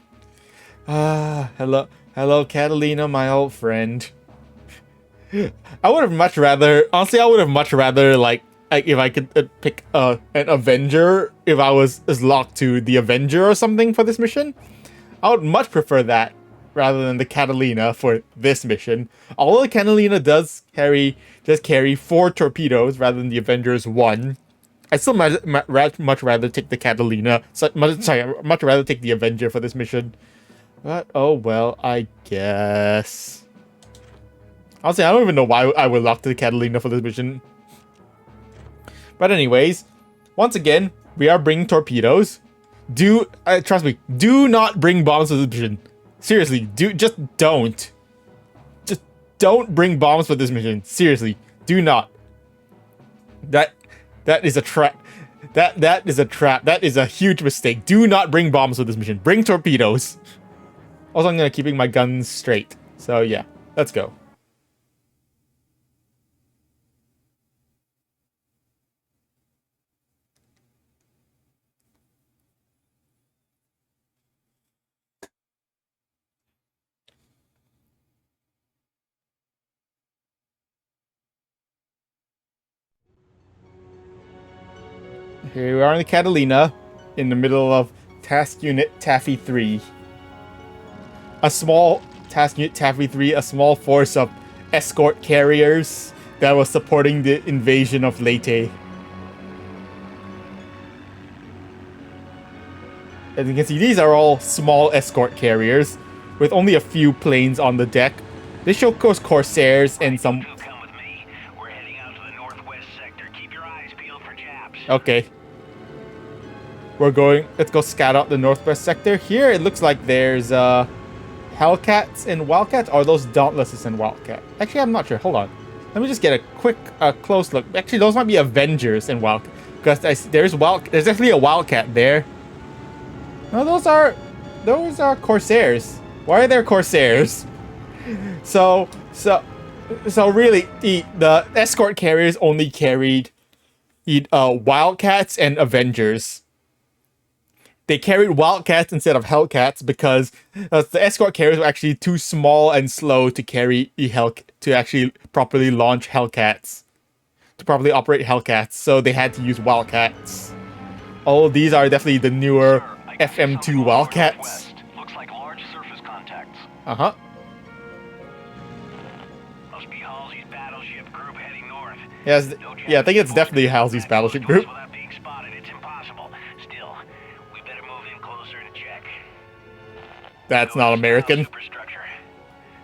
Hello, Catalina, my old friend. I would have much rather, honestly, like if I could pick an Avenger, if I was locked to the Avenger or something for this mission. I would much prefer that rather than the Catalina for this mission. Although the Catalina does carry 4 torpedoes rather than the Avenger's 1. I still much rather take the Catalina. Much rather take the Avenger for this mission. But oh well, I guess. Honestly, I don't even know why I would lock to the Catalina for this mission. But anyways, once again, we are bringing torpedoes. Trust me, do not bring bombs to this mission. Seriously, just don't. Just don't bring bombs for this mission. Seriously, do not. That is a trap. That is a trap. That is a huge mistake. Do not bring bombs for this mission. Bring torpedoes. Also, I'm gonna keeping my guns straight. So yeah, let's go. Here we are in the Catalina, in the middle of Task Unit Taffy 3. A small Task Unit Taffy 3, a small force of escort carriers that was supporting the invasion of Leyte. As you can see, these are all small escort carriers, with only a few planes on the deck. They show, of course, Corsairs and some... Come with me. We're heading out to the northwest sector. Keep your eyes peeled for Japs. Okay. Let's go scout out the northwest sector. Here it looks like there's Hellcats and Wildcats, or those Dauntlesses and Wildcat. Actually, I'm not sure. Hold on. Let me just get a quick, close look. Actually, those might be Avengers and Wildcat, because there's definitely a Wildcat there. No, those are Corsairs. Why are there Corsairs? So really, the escort carriers only carried Wildcats and Avengers. They carried Wildcats instead of Hellcats because the escort carriers were actually too small and slow to carry to actually properly launch Hellcats, to properly operate Hellcats. So they had to use Wildcats. Oh, these are definitely the newer FM2 Wildcats. Looks like large surface contacts. Uh-huh. Must be Halsey's battleship group heading north. Yes, yeah, I think it's definitely Halsey's battleship group. Without being spotted, it's impossible. Still, we better move in closer and check. That's not American. Superstructure.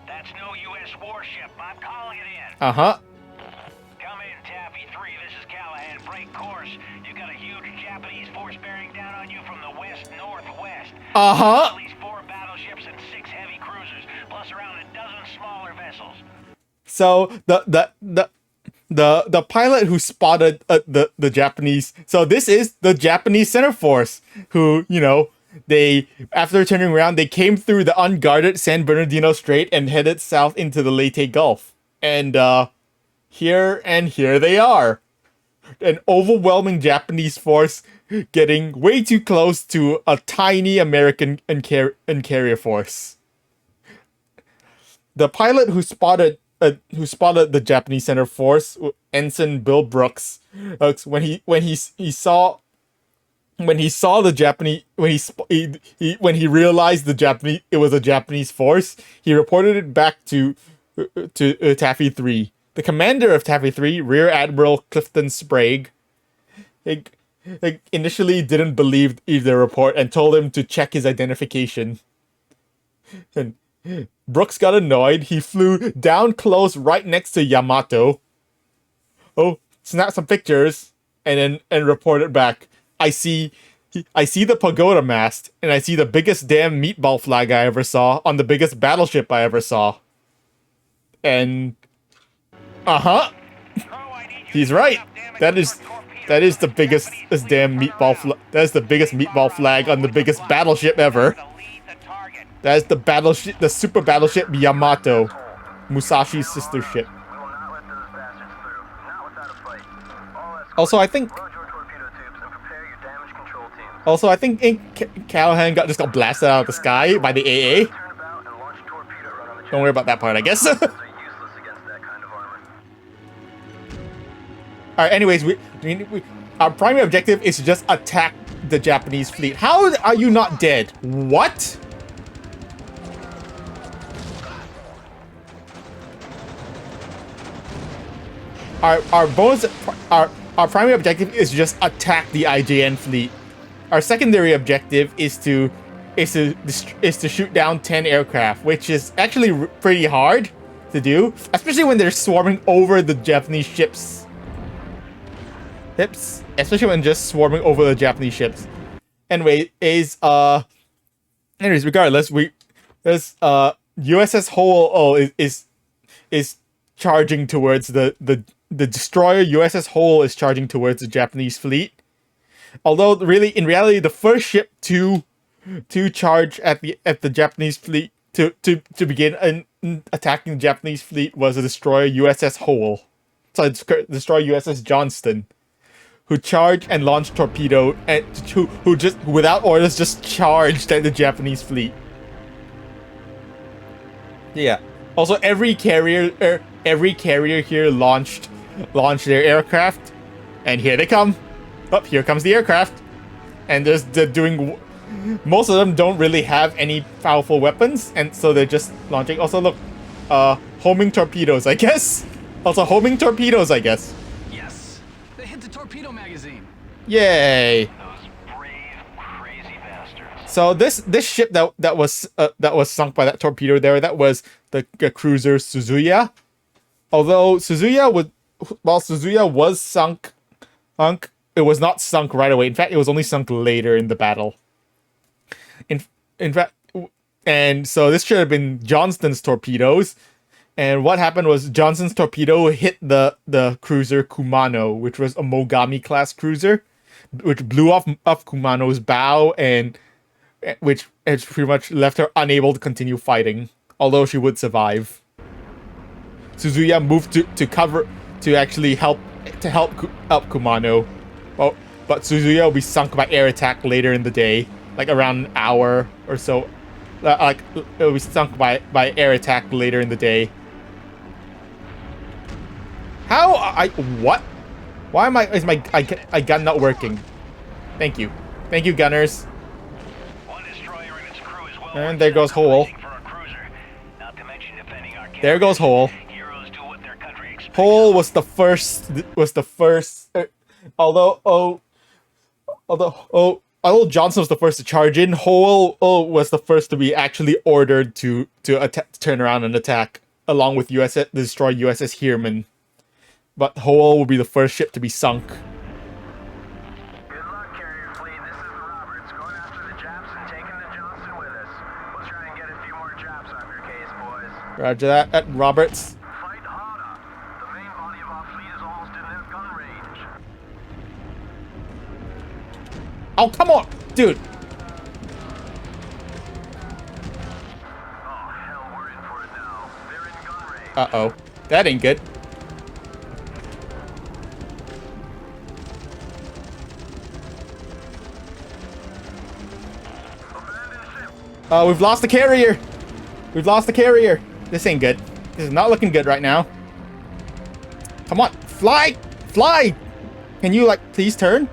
That's no U.S. warship. I'm calling it in. Uh-huh. Come in, Taffy 3. This is Callahan. Break course. You got a huge Japanese force bearing down on you from the west-northwest. Uh-huh. At least 4 battleships and 6 heavy cruisers, plus around a dozen smaller vessels. So the pilot who spotted the Japanese. So this is the Japanese center force who, you know, they, after turning around, they came through the unguarded San Bernardino Strait and headed south into the Leyte Gulf. And here they are. An overwhelming Japanese force getting way too close to a tiny American and carrier force. The pilot who spotted the Japanese center force, Ensign Bill Brooks, when he saw the Japanese, when he realized it was a Japanese force, he reported it back to Taffy 3. The commander of Taffy 3, Rear Admiral Clifton Sprague, initially didn't believe either report and told him to check his identification. And Brooks got annoyed. He flew down close right next to Yamato. Oh, snapped some pictures and reported back. I see the pagoda mast, and I see the biggest damn meatball flag I ever saw on the biggest battleship I ever saw. And he's right. That is the biggest damn meatball that is the biggest meatball flag on the biggest battleship ever. That is the super battleship Yamato. Musashi's sister ship. We will not let those bastards through. Not without a fight. All escorts, Also, I think load your torpedo tubes and prepare your damage control teams. Also, I think Callahan just got blasted out of the sky by the AA. Turn about and launch a torpedo run on the Don't worry about that part, I guess. They're useless against that kind of armor. All right. Anyways, our primary objective is to just attack the Japanese fleet. How are you not dead? What? Our primary objective is to just attack the IJN fleet. Our secondary objective is to shoot down 10 aircraft, which is actually pretty hard to do, especially when they're swarming over the Japanese ships. Especially when just swarming over the Japanese ships. Anyways, regardless, there's USS Hole is charging towards the destroyer. USS Hole is charging towards the Japanese fleet. Although in reality, the first ship to charge at the Japanese fleet to begin attacking the Japanese fleet was the destroyer USS Hole. So it's destroyer USS Johnston, who charged and launched torpedo and who just without orders just charged at the Japanese fleet. Yeah. Also, every carrier here launched their aircraft, and here they come. Oh, here comes the aircraft, and they're doing. Most of them don't really have any powerful weapons, and so they're just launching. Also, look, homing torpedoes, I guess. Also, homing torpedoes, I guess. Yes! They hit the torpedo magazine. Yay! Those brave, crazy bastards. So this ship that was sunk by that torpedo there, that was the cruiser Suzuya. Although Suzuya was sunk, it was not sunk right away. In fact, it was only sunk later in the battle. In fact, and so this should have been Johnston's torpedoes. And what happened was Johnston's torpedo hit the cruiser Kumano, which was a Mogami class cruiser, which blew off Kumano's bow, and which pretty much left her unable to continue fighting, although she would survive. Suzuya moved to cover to actually help Kumano. Oh, but Suzuya will be sunk by air attack later in the day, like around an hour or so. Like it will be sunk by air attack later in the day. What? Why is my gun not working? Thank you, gunners. One destroyer and its crew is well And there goes Hole. for a cruiser. Not to mention defending our There goes Hole. Heroes do what their country expects. Hole was the first. Although Johnson was the first to charge in, Hole was the first to be actually ordered to turn around and attack, along with destroy USS Heermann. But Hole will be the first ship to be sunk. Good luck, carrier fleet. This is the Roberts, going after the Japs and taking the Johnston with us. We'll try and get a few more Japs off your case, boys. Roger that, at Roberts. Fight harder. The main body of our fleet is almost in their gun range. Oh, come on, dude. Oh, hell, we're in for it now. They're in gun range. Uh-oh. That ain't good. We've lost the carrier. This ain't good. This is not looking good right now. Come on, fly! Can you, please turn?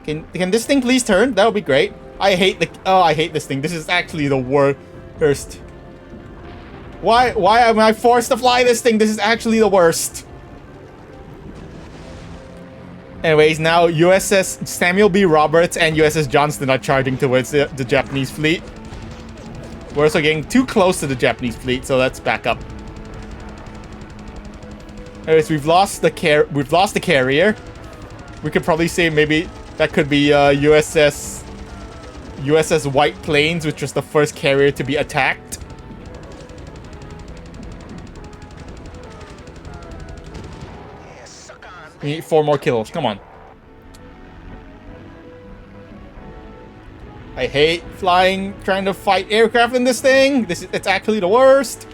Can this thing please turn? That would be great. I hate this thing. This is actually the worst. Why am I forced to fly this thing? This is actually the worst. Anyways, now USS Samuel B. Roberts and USS Johnston are charging towards the Japanese fleet. We're also getting too close to the Japanese fleet, so let's back up. Anyways, we've lost the carrier. We could probably say maybe that could be USS White Plains, which was the first carrier to be attacked. We need 4 more kills. Come on. I hate flying, trying to fight aircraft in this thing. It's actually the worst.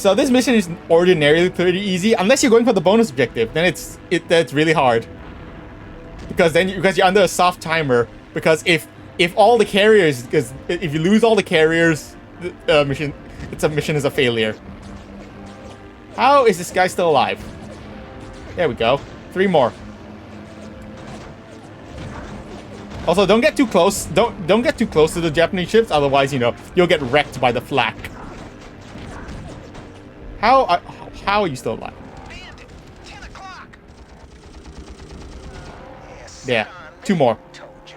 So this mission is ordinarily pretty easy, unless you're going for the bonus objective. Then that's really hard. Because you're under a soft timer. Because if all the carriers, because if you lose all the carriers, the mission is a failure. How is this guy still alive? There we go. 3 more. Also, don't get too close. Don't get too close to the Japanese ships, otherwise, you'll get wrecked by the flak. How are you still alive? Bandit, 10 o'clock. Yes, Yeah, 2 more. told you.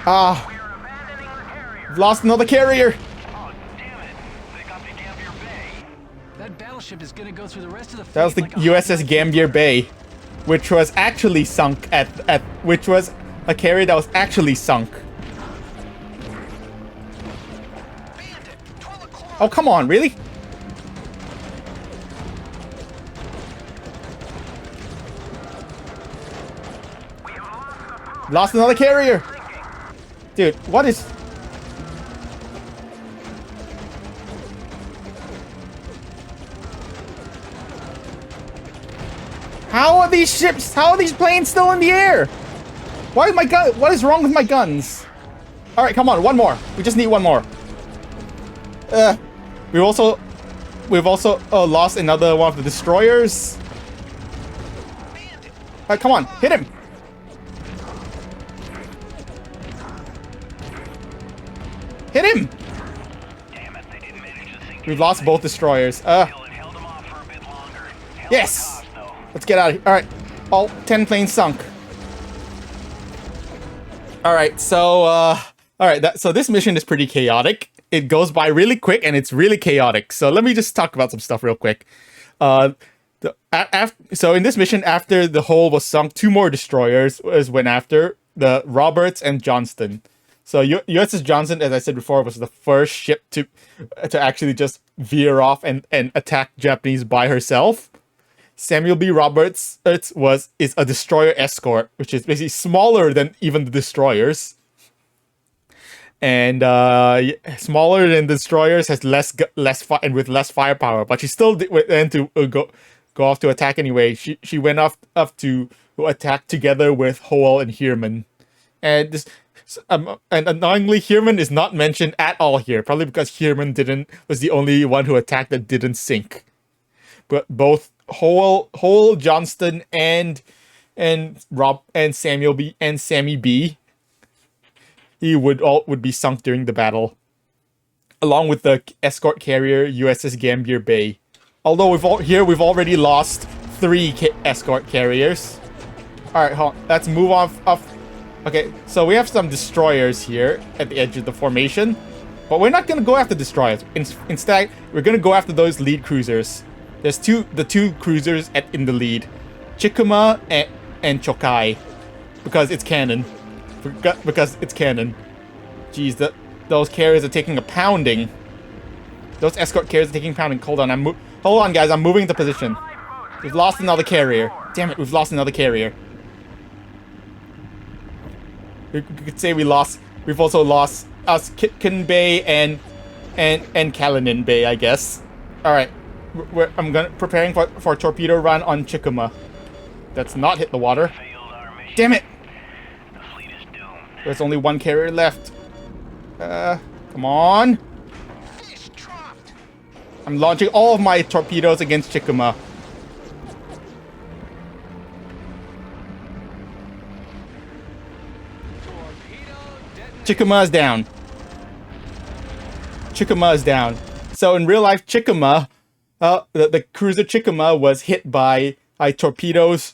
Ah, We are abandoning the carrier. lost another carrier. Oh, damn it. They got to Gambier Bay. That battleship is gonna go through the rest of the fleet That was the like a USS hot Gambier Bay, which was actually sunk which was a carrier that was actually sunk. Bandit, 12 o'clock. Oh, come on, really? Lost another carrier. Dude, what is... How are these ships, how are these planes still in the air? Why is my gun, what is wrong with my guns? Alright, come on, 1 more. We just need 1 more. We've also lost another one of the destroyers. Alright, come on, hit him. Hit him. Damn it, they didn't manage to sink We've lost both destroyers. it. Held them off for a bit longer. Hell Yes. of a cost, though. Let's get out of here. Alright, all 10 planes sunk. Alright, so, so this mission is pretty chaotic. It goes by really quick and it's really chaotic. So let me just talk about some stuff real quick. So in this mission, after the hull was sunk, 2 more destroyers went after the Roberts and Johnston. So USS Johnson, as I said before, was the first ship to actually just veer off and attack Japanese by herself. Samuel B. Roberts is a destroyer escort, which is basically smaller than even the destroyers. And smaller than destroyers, has less and with less firepower, but she still went to go off to attack anyway. She went off to attack together with Howell and Heerman, and annoyingly, Heerman is not mentioned at all here. Probably because Heerman was the only one who attacked that didn't sink. But both Howell, Johnston, and Samuel B and Sammy B, he would be sunk during the battle, along with the escort carrier USS Gambier Bay. Although we've already lost 3 escort carriers. All right, hold on. Let's move off. Okay, so we have some destroyers here at the edge of the formation, but we're not gonna go after destroyers. Instead, we're gonna go after those lead cruisers. There's the two cruisers in the lead, Chikuma and Chokai, because it's canon. Because it's canon. Jeez, those carriers are taking a pounding. Those escort carriers are taking a pounding. Hold on, guys. I'm moving into position. We've lost another carrier. Damn it, we've lost another carrier. We could say we've also lost Kitkin Bay and Kalinin Bay, I guess. All right, I'm preparing for a torpedo run on Chikuma. That's not hit the water. Failed our mission. Damn it! The fleet is doomed. There's only 1 carrier left. Come on. Fish dropped. I'm launching all of my torpedoes against Chikuma. Chikuma is down. Chikuma is down. So in real life, Chikuma, the cruiser Chikuma was hit by torpedoes.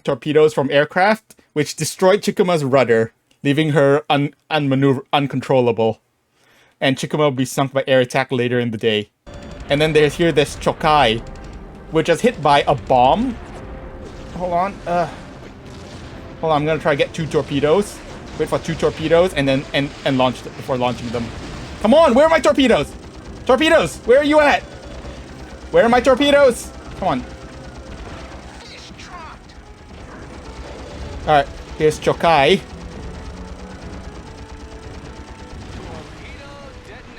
Torpedoes from aircraft, which destroyed Chikuma's rudder, leaving her uncontrollable. And Chikuma will be sunk by air attack later in the day. And then there's Chokai, which was hit by a bomb. Hold on. I'm gonna try to get 2 torpedoes. Wait for 2 torpedoes and then launch it before launching them. Come on, where are my torpedoes? Torpedoes, where are you at? Where are my torpedoes? Come on. Fish dropped. Alright, here's Chokai.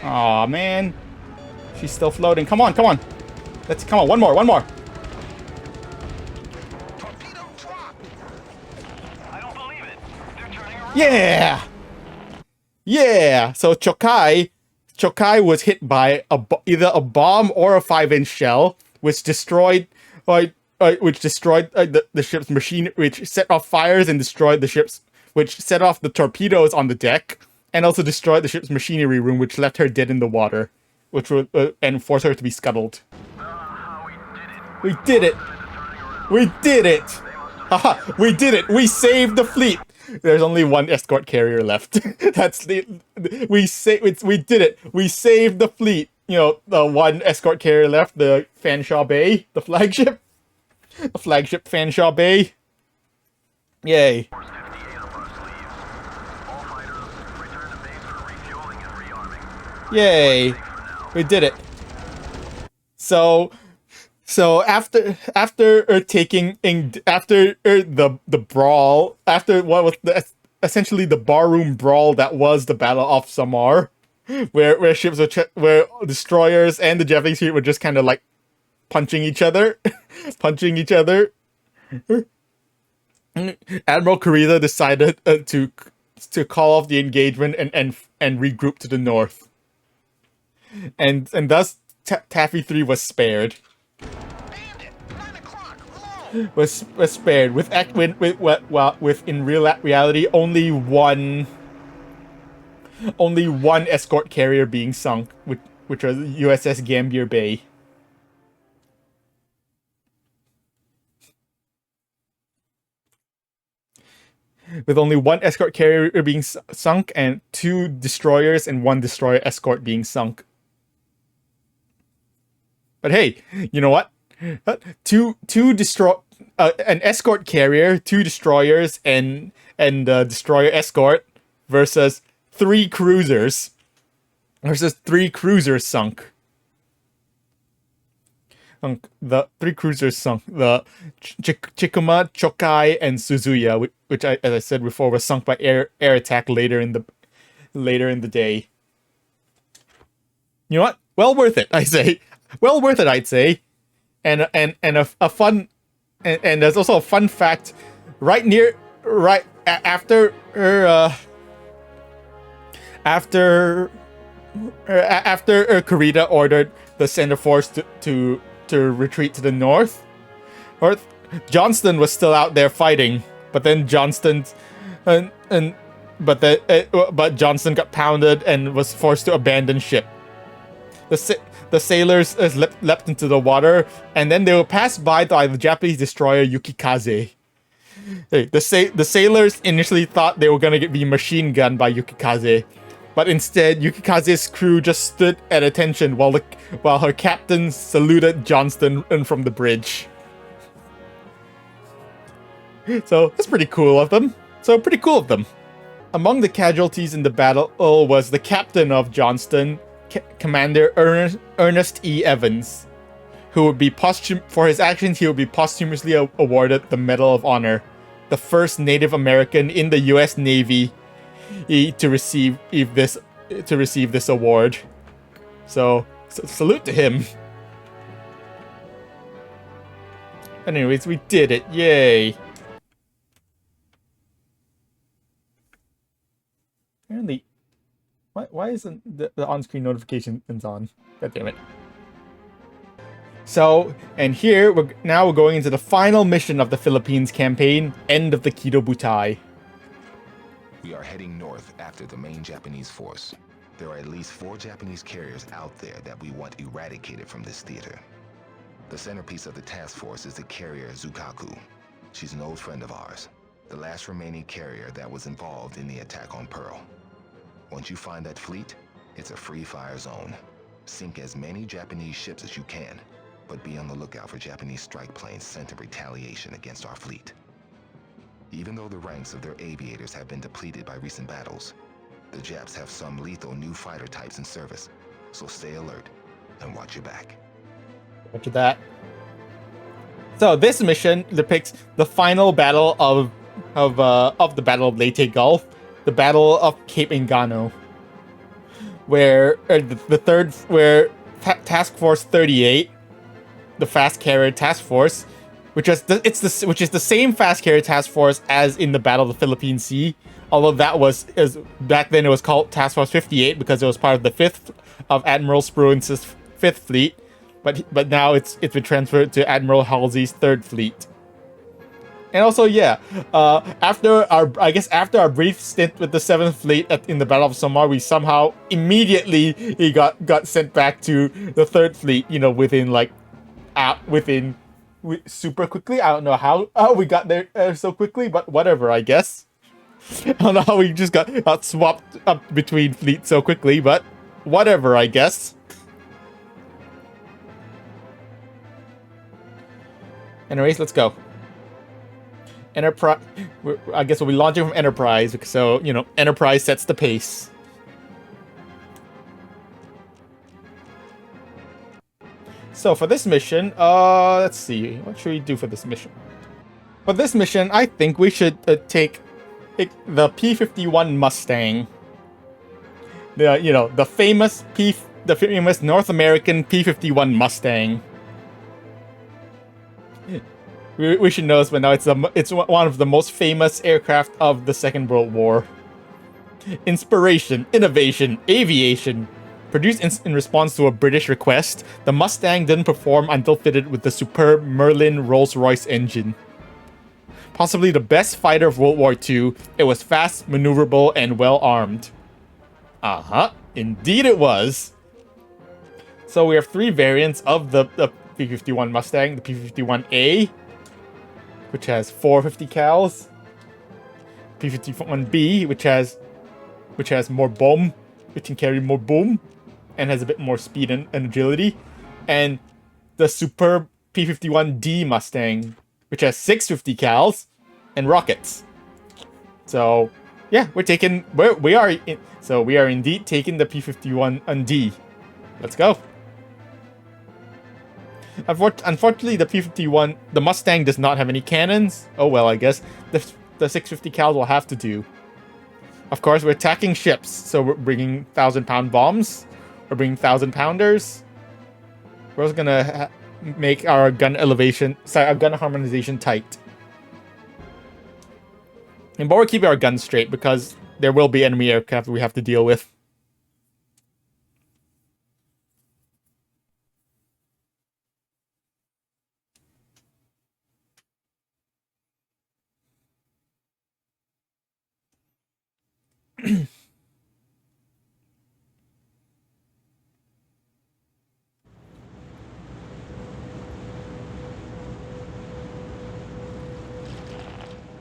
Aw, man. She's still floating. Come on, come on. Come on, one more, one more. Torpedo drop! I don't believe it. They're turning around. Yeah! Yeah! So Chokai was hit by either a bomb or a 5-inch shell, which destroyed the ship's machine, which set off fires and destroyed the ship's, which set off the torpedoes on the deck, and also destroyed the ship's machinery room, which left her dead in the water, which would and forced her to be scuttled. We did it! We did it! Haha! We did it! We saved the fleet! There's only one escort carrier left. That's we did it! We saved the fleet! You know, the one escort carrier left, the Fanshawe Bay, the flagship. The flagship Fanshawe Bay. Yay. Force 58 of us leaves. All fighters return to base for refueling and rearming. Yay. We did it. So after the brawl, after what was essentially the barroom brawl that was the Battle of Samar, where ships where destroyers and the Japanese fleet were just kind of like punching each other. Admiral Kurita decided to call off the engagement and regroup to the north, and thus Taffy 3 was spared. Bandit! 9 o'clock! Low! Was spared with in reality only one escort carrier being sunk, which was USS Gambier Bay. With only one escort carrier being sunk and 2 destroyers and 1 destroyer escort being sunk. But hey, you know what? An escort carrier, 2 destroyers, and destroyer escort versus 3 cruisers. Versus 3 cruisers sunk. The 3 cruisers sunk. The Chikuma, Chokai, and Suzuya, which as I said before, was sunk by air attack later in the day. You know what? Well worth it, I say. Well worth it, I'd say. And a fun and there's also a fun fact after Kurita ordered the Center Force to retreat to the north. Johnston was still out there fighting, but then Johnston got pounded and was forced to abandon ship. The sailors leapt into the water, and then they were passed by the Japanese destroyer Yukikaze. The sailors initially thought they were gonna be machine gunned by Yukikaze, but instead Yukikaze's crew just stood at attention while her captain saluted Johnston from the bridge. So that's pretty cool of them. Among the casualties in the battle was the captain of Johnston, Commander Ernest E. Evans, who would be for his actions he would be posthumously awarded the Medal of Honor, the first Native American in the U.S. Navy to receive this award. So salute to him. Anyways, we did it! Yay! Apparently. Why isn't the on-screen notification on? God damn it. So, and here, we're going into the final mission of the Philippines campaign, End of the Kido Butai. We are heading north after the main Japanese force. There are at least 4 Japanese carriers out there that we want eradicated from this theater. The centerpiece of the task force is the carrier Zukaku. She's an old friend of ours, the last remaining carrier that was involved in the attack on Pearl. Once you find that fleet, it's a free fire zone. Sink as many Japanese ships as you can, but be on the lookout for Japanese strike planes sent in retaliation against our fleet. Even though the ranks of their aviators have been depleted by recent battles, the Japs have some lethal new fighter types in service, so stay alert and watch your back. Roger that. So this mission depicts the final battle of the Battle of Leyte Gulf, the Battle of Cape Engano, where the third where Task Force 38, the fast carrier task force, which is the same fast carrier task force as in the Battle of the Philippine Sea. Although that was back then it was called Task Force 58 because it was part of the fifth of Admiral Spruance's Fifth Fleet, but now it's been transferred to Admiral Halsey's Third Fleet. And also, yeah, after our brief stint with the Seventh Fleet in the Battle of Samar, we somehow immediately got sent back to the Third Fleet. You know, super quickly. I don't know how we got there so quickly, but whatever, I guess. I don't know how we just got swapped up between fleets so quickly, but whatever, I guess. Anyways, let's go. Enterprise. I guess we'll be launching from Enterprise, so you know, Enterprise sets the pace. So for this mission, let's see, what should we do for this mission? For this mission, I think we should take the P-51 Mustang. The famous North American P-51 Mustang. We should know this, but now it's one of the most famous aircraft of the Second World War. Inspiration, innovation, aviation. Produced in response to a British request, the Mustang didn't perform until fitted with the superb Merlin Rolls-Royce engine. Possibly the best fighter of World War II, it was fast, maneuverable, and well-armed. Indeed it was. So we have three variants of the P-51 Mustang. The P-51A, which has 450 cals. P-51B, which has more boom, which can carry more boom, and has a bit more speed and agility. And the superb P-51D Mustang, which has 650 cals and rockets. So yeah, we are indeed taking the P-51D. Let's go. Unfortunately, the Mustang does not have any cannons. Oh well, I guess the 650 cal will have to do. Of course, we're attacking ships, so we're bringing 1,000-pound bombs. We're bringing 1,000-pounders. We're also gonna make our gun harmonization tight. But we're keeping our guns straight because there will be enemy aircraft we have to deal with.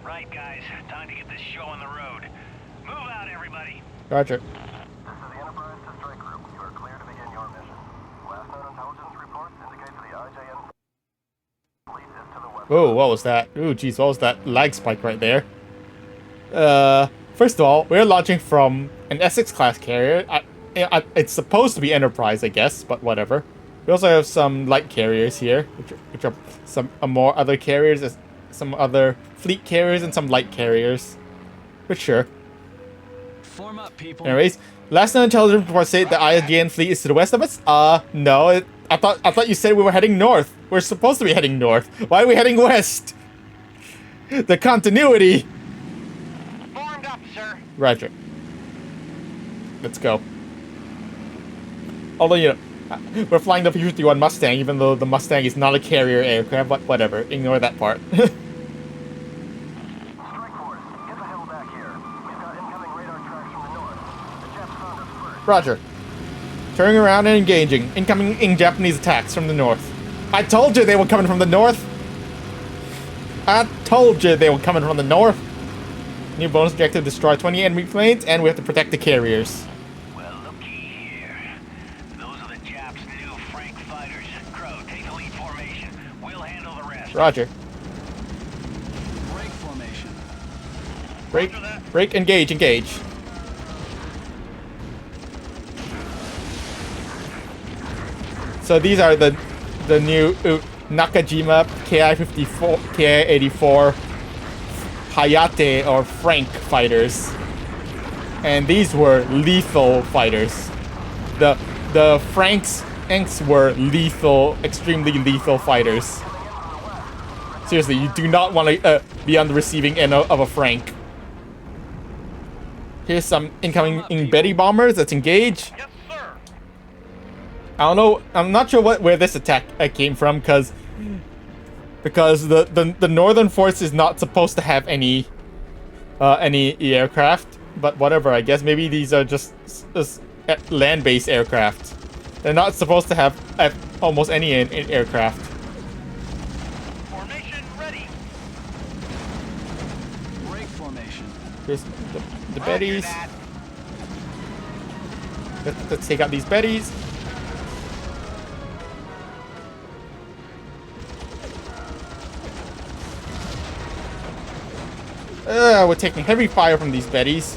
Right, guys. Time to get this show on the road. Move out, everybody. Roger. This is the Enterprise to Strike Group. You are clear to begin your mission. Last known intelligence reports indicate the IJN fleet is to the west. Oh, what was that? Ooh, geez, what was that lag spike right there? First of all, we're launching from an Essex-class carrier. It's supposed to be Enterprise, I guess, but whatever. We also have some light carriers here, which are some more other carriers, some other fleet carriers, and some light carriers. But sure. Form up, people. Anyways, last known intelligence report said the IJN fleet is to the west of us. No. I thought you said we were heading north. We're supposed to be heading north. Why are we heading west? The continuity. Formed up, sir. Roger. Let's go. Although, you know, we're flying the P-51 Mustang, even though the Mustang is not a carrier aircraft, but whatever. Ignore that part. Strike Force, get the hell back here. We've got incoming radar tracks from the north. The Japs found us first. Roger. Turning around and engaging. Incoming Japanese attacks from the north. I told you they were coming from the north. I told you they were coming from the north. New bonus objective, destroy 20 enemy planes, and we have to protect the carriers. Well, looky here. Those are the Japs' new Frank fighters. Crow, take the lead formation. We'll handle the rest. Roger. Break formation. Break, engage. So these are the new Nakajima Ki-54, Ki-84 Hayate or Frank fighters. And these were lethal fighters. the Franks were lethal, extremely lethal fighters. Seriously, you do not want to be on the receiving end of a Frank. Here's some incoming Betty bombers. Let's engage. Yes, sir. I don't know. I'm not sure where this attack came from, because the northern force is not supposed to have any aircraft. But whatever. I guess maybe these are just land-based aircraft. They're not supposed to have almost any aircraft. Formation ready. Break formation. Here's the Bettys. Let's take out these Bettys. We're taking heavy fire from these Bettys.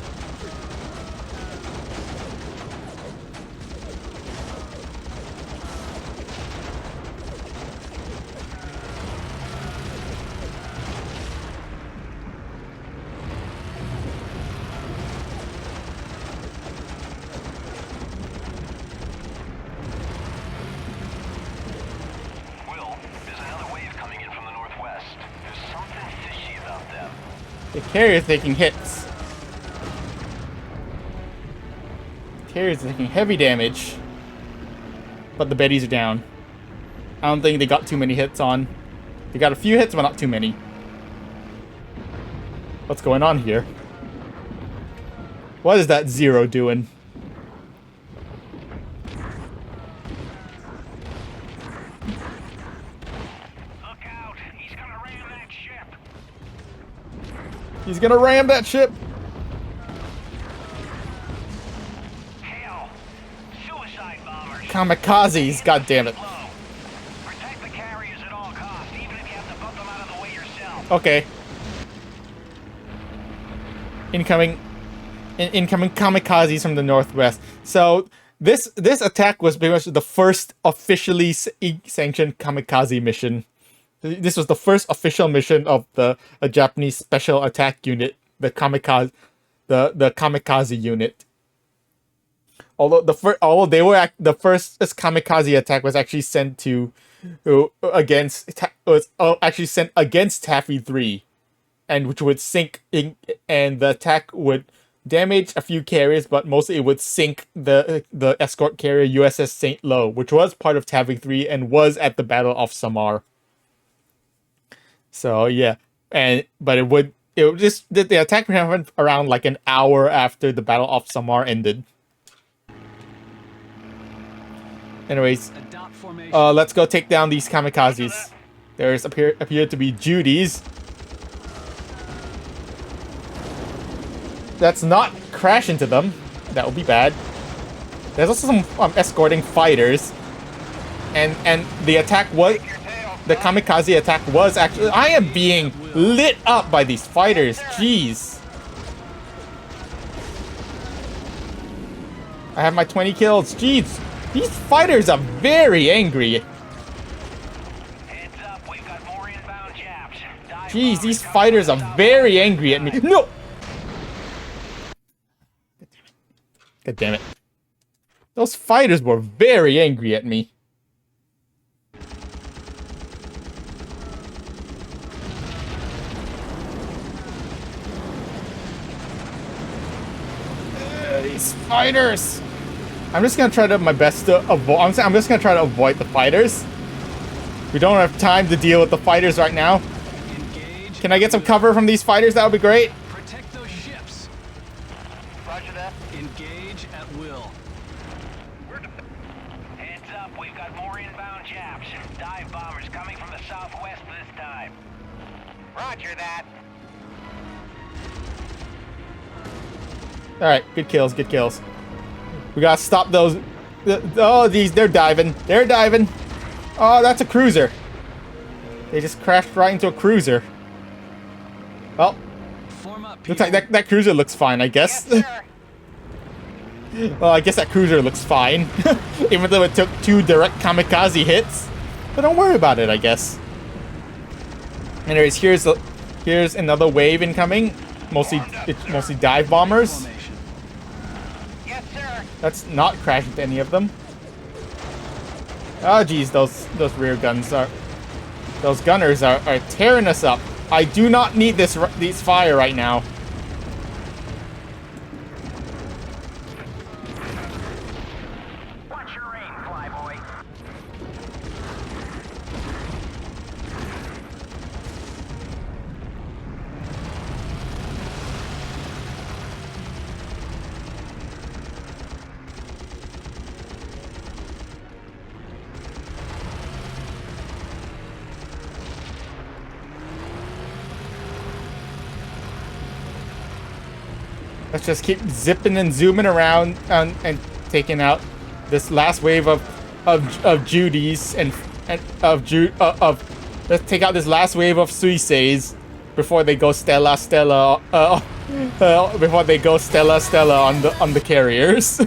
Will, there's another wave coming in from the northwest. There's something fishy about them. The carrier's taking hits. The carrier's taking heavy damage. But the Bettys are down. I don't think they got too many hits on. They got a few hits, but not too many. What's going on here? What is that Zero doing? Look out! He's gonna ram that ship. He's gonna ram that ship. Hell! Suicide bombers. Kamikazes, god damn it. Low. Protect the carriers at all costs, even if you have to bump them out of the way yourself. Okay. Incoming kamikazes from the northwest. So this attack was pretty much the first officially sanctioned kamikaze mission. This was the first official mission of the Japanese special attack unit, the kamikaze unit. Although the first kamikaze attack was actually sent against Taffy 3, and which would sink and the attack would damage a few carriers, but mostly it would sink the escort carrier USS St. Lo, which was part of Taffy 3 and was at the Battle of Samar. So yeah, but the attack happened around like an hour after the Battle of Samar ended. Anyways, Adopt formation. let's go take down these kamikazes. There's appear to be Judy's. Let's not crash into them. That would be bad. There's also some escorting fighters, and the attack was the kamikaze attack was actually. I am being lit up by these fighters. Jeez. I have my 20 kills. Jeez. These fighters are very angry. Heads up, we've got more inbound Japs. Dive Jeez, bombers these coming fighters from the are very angry at me. No! God damn it. Those fighters were very angry at me. These fighters! I'm just gonna try to my best to avoid. I'm just gonna try to avoid the fighters. We don't have time to deal with the fighters right now. Engage. Can I get some cover from these fighters? That would be great. Protect those ships. Roger that. Engage at will. Heads up, we've got more inbound Japs. Dive bombers coming from the southwest this time. Roger that. Alright, good kills, good kills. We gotta stop those. Oh, they're diving. They're diving. Oh, that's a cruiser. They just crashed right into a cruiser. Well, Form up. looks like that cruiser looks fine, I guess. Yes, sir. Well, I guess that cruiser looks fine. Even though it took 2 direct kamikaze hits. But don't worry about it, I guess. Anyways, here's another wave incoming. It's mostly dive bombers. Formation. Yes, sir. Let's not crash into any of them. Oh geez, those rear guns are... Those gunners are tearing us up. I do not need this fire right now. Watch your aim, flyboy. Let's just keep zipping and zooming around and taking out this last wave of Judies and let's take out this last wave of Suiseis before they go Stella before they go Stella on the carriers.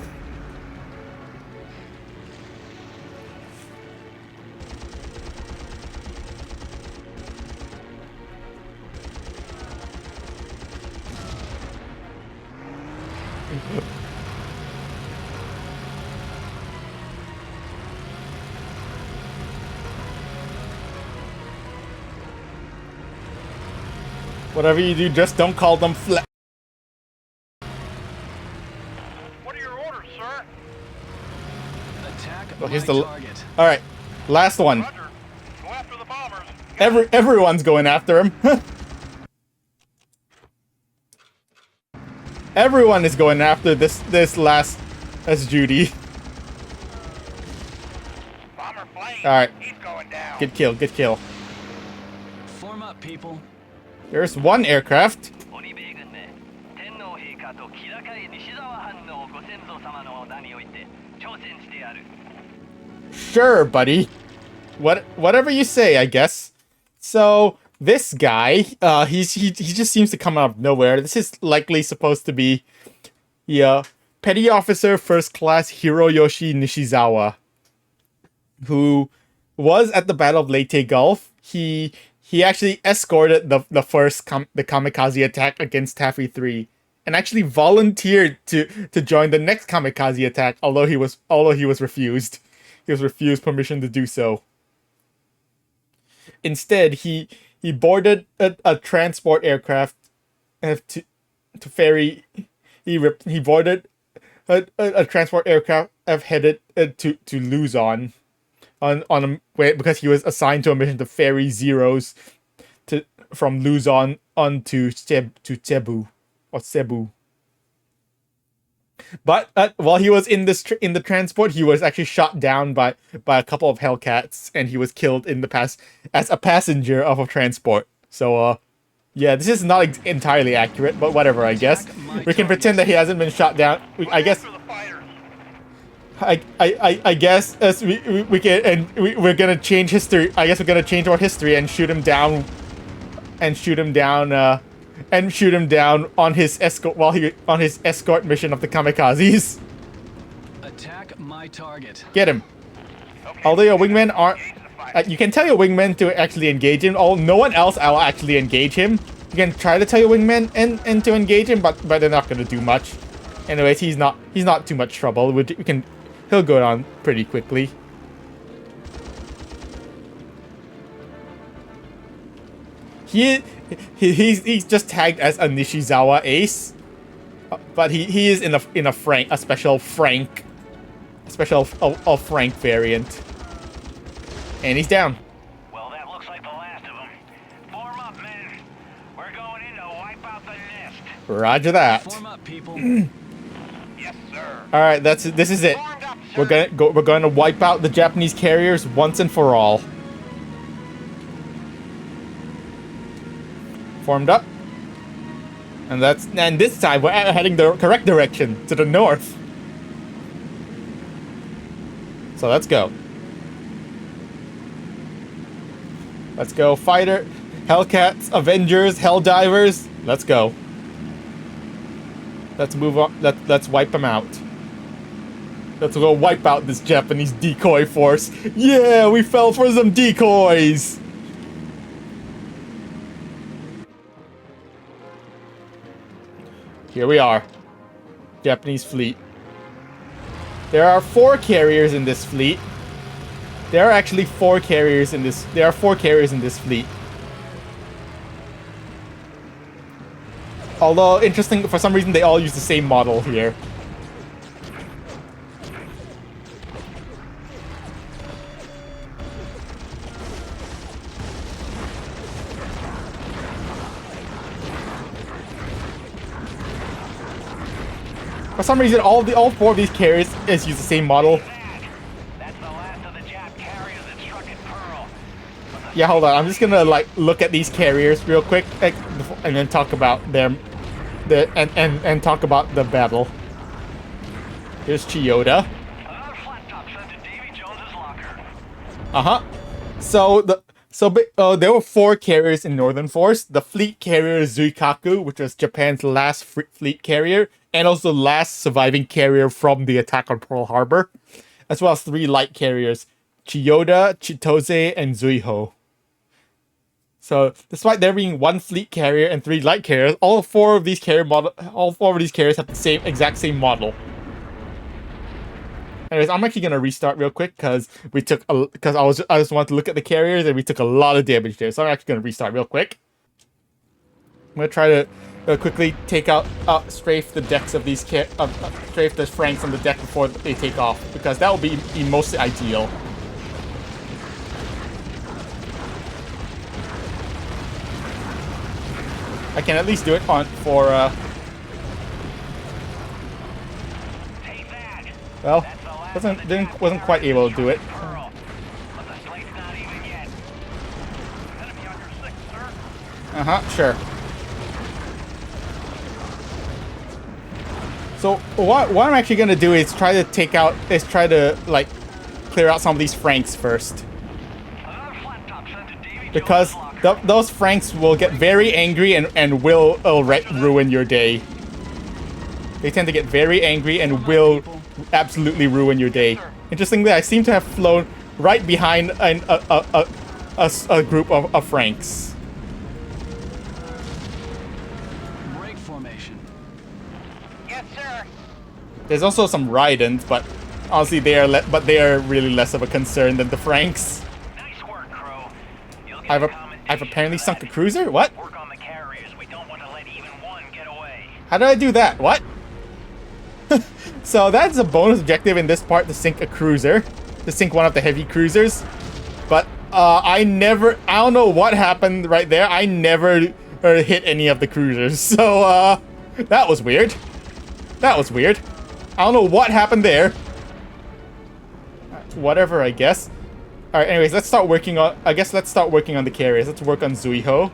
Whatever you do, just don't call them What are your orders, sir? Attack Well, my here's the... target. Alright, last one. Roger. Go after the bombers. Everyone's going after him. Everyone is going after this last Judy. Bomber plane. Alright, He's going down. good kill, good kill. Form up, people. There's one aircraft. Sure, buddy. Whatever you say, I guess. So this guy, he just seems to come out of nowhere. This is likely supposed to be, yeah, Petty Officer First Class Hiroyoshi Nishizawa, who was at the Battle of Leyte Gulf. He actually escorted the kamikaze attack against Taffy 3, and actually volunteered to join the next kamikaze attack, although he was refused. He was refused permission to do so. Instead, he boarded a transport aircraft to ferry. He boarded a transport aircraft headed to Luzon on a way, because he was assigned to a mission to ferry Zeros from Luzon on to Cebu or Cebu. But while he was in the transport, he was actually shot down by a couple of Hellcats, and he was killed in the past as a passenger of a transport. So yeah, this is not entirely accurate, but whatever, I guess. We can pretend that he hasn't been shot down. I guess. I guess as we can, and we're gonna change history. I guess we're gonna change our history and shoot him down, on his escort on his escort mission of the kamikazes. Attack my target. Get him. Although your wingmen aren't, you can tell your wingmen to actually engage him. No one else will actually engage him. You can try to tell your wingmen and to engage him, but they're not gonna do much. Anyways, he's not too much trouble. He'll go down pretty quickly. He's just tagged as a Nishizawa ace, but he is in a special Frank variant, and he's down. Well, that looks like the last of them. Form up, men. We're going in to wipe out the nest. Roger that. Form up, people. Yes, sir. All right, this is it. Formed up, sir. We're going to wipe out the Japanese carriers once and for all. Formed up. And this time we're heading the correct direction, to the north. So let's go. Let's go, fighter, Hellcats, Avengers, Helldivers. Let's go. Let's move on. Let's wipe them out. Let's go wipe out this Japanese decoy force. Yeah, we fell for some decoys. Here we are. Japanese fleet. There are 4 carriers in this fleet. There are actually 4 carriers in this. There are 4 carriers in this fleet. Although, interesting, for some reason they all use the same model here. For some reason, all 4 of these carriers use the same model. That's the last of the Jap carriers that struck at Pearl. Yeah, hold on. I'm just gonna like look at these carriers real quick, and then talk about them, and talk about the battle. Here's Chiyoda. Another flat top sent to Davy Jones's locker. So there were 4 carriers in Northern Force. The fleet carrier Zuikaku, which was Japan's last fleet carrier, and also last surviving carrier from the attack on Pearl Harbor, as well as 3 light carriers, Chiyoda, Chitose, and Zuiho. So, despite there being 1 fleet carrier and 3 light carriers, all 4 of these carriers have the exact same model. Anyways, I'm actually gonna restart real quick because I just wanted to look at the carriers and we took a lot of damage there. So I'm actually gonna restart real quick. I'm gonna try to quickly take out, strafe the decks of these strafe the Franks on the deck before they take off, because that will be mostly ideal. I can at least do it for Take that. well, That's the last of the Jap wasn't quite able to do it. Pearl. But the slate's not even yet. Enemy on your 6, sir. Sure. So what I'm actually gonna do is try to like clear out some of these Franks first, Another flat top sent to Davy because Jones's locker. those Franks will get very angry and will ruin your day. They tend to get very angry and will absolutely ruin your day. Interestingly, I seem to have flown right behind a group of Franks. Break formation. Yes, sir. There's also some Raidens, but honestly, they are really less of a concern than the Franks. Nice work, Crow. You'll get I've a commendation apparently for sunk a that. cruiser. What? Work on the carriers. We don't want to let even one get away. How did I do that? What? So that's a bonus objective in this part, to sink a cruiser, to sink one of the heavy cruisers. But I don't know what happened right there. I never hit any of the cruisers. So that was weird. That was weird. I don't know what happened there. Whatever, I guess. All right. Anyways, let's start working on. Let's start working on the carriers. Let's work on Zuiho.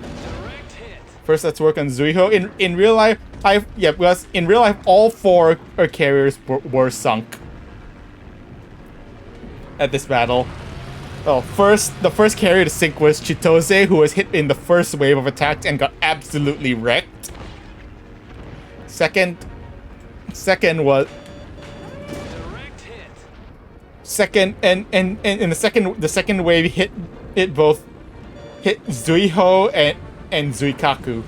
Direct hit. First, let's work on Zuiho. In real life, because in real life, all 4 carriers were sunk at this battle. Oh, the first carrier to sink was Chitose, who was hit in the first wave of attack and got absolutely wrecked. Second was second, and in the second wave hit Zuiho and Zuikaku.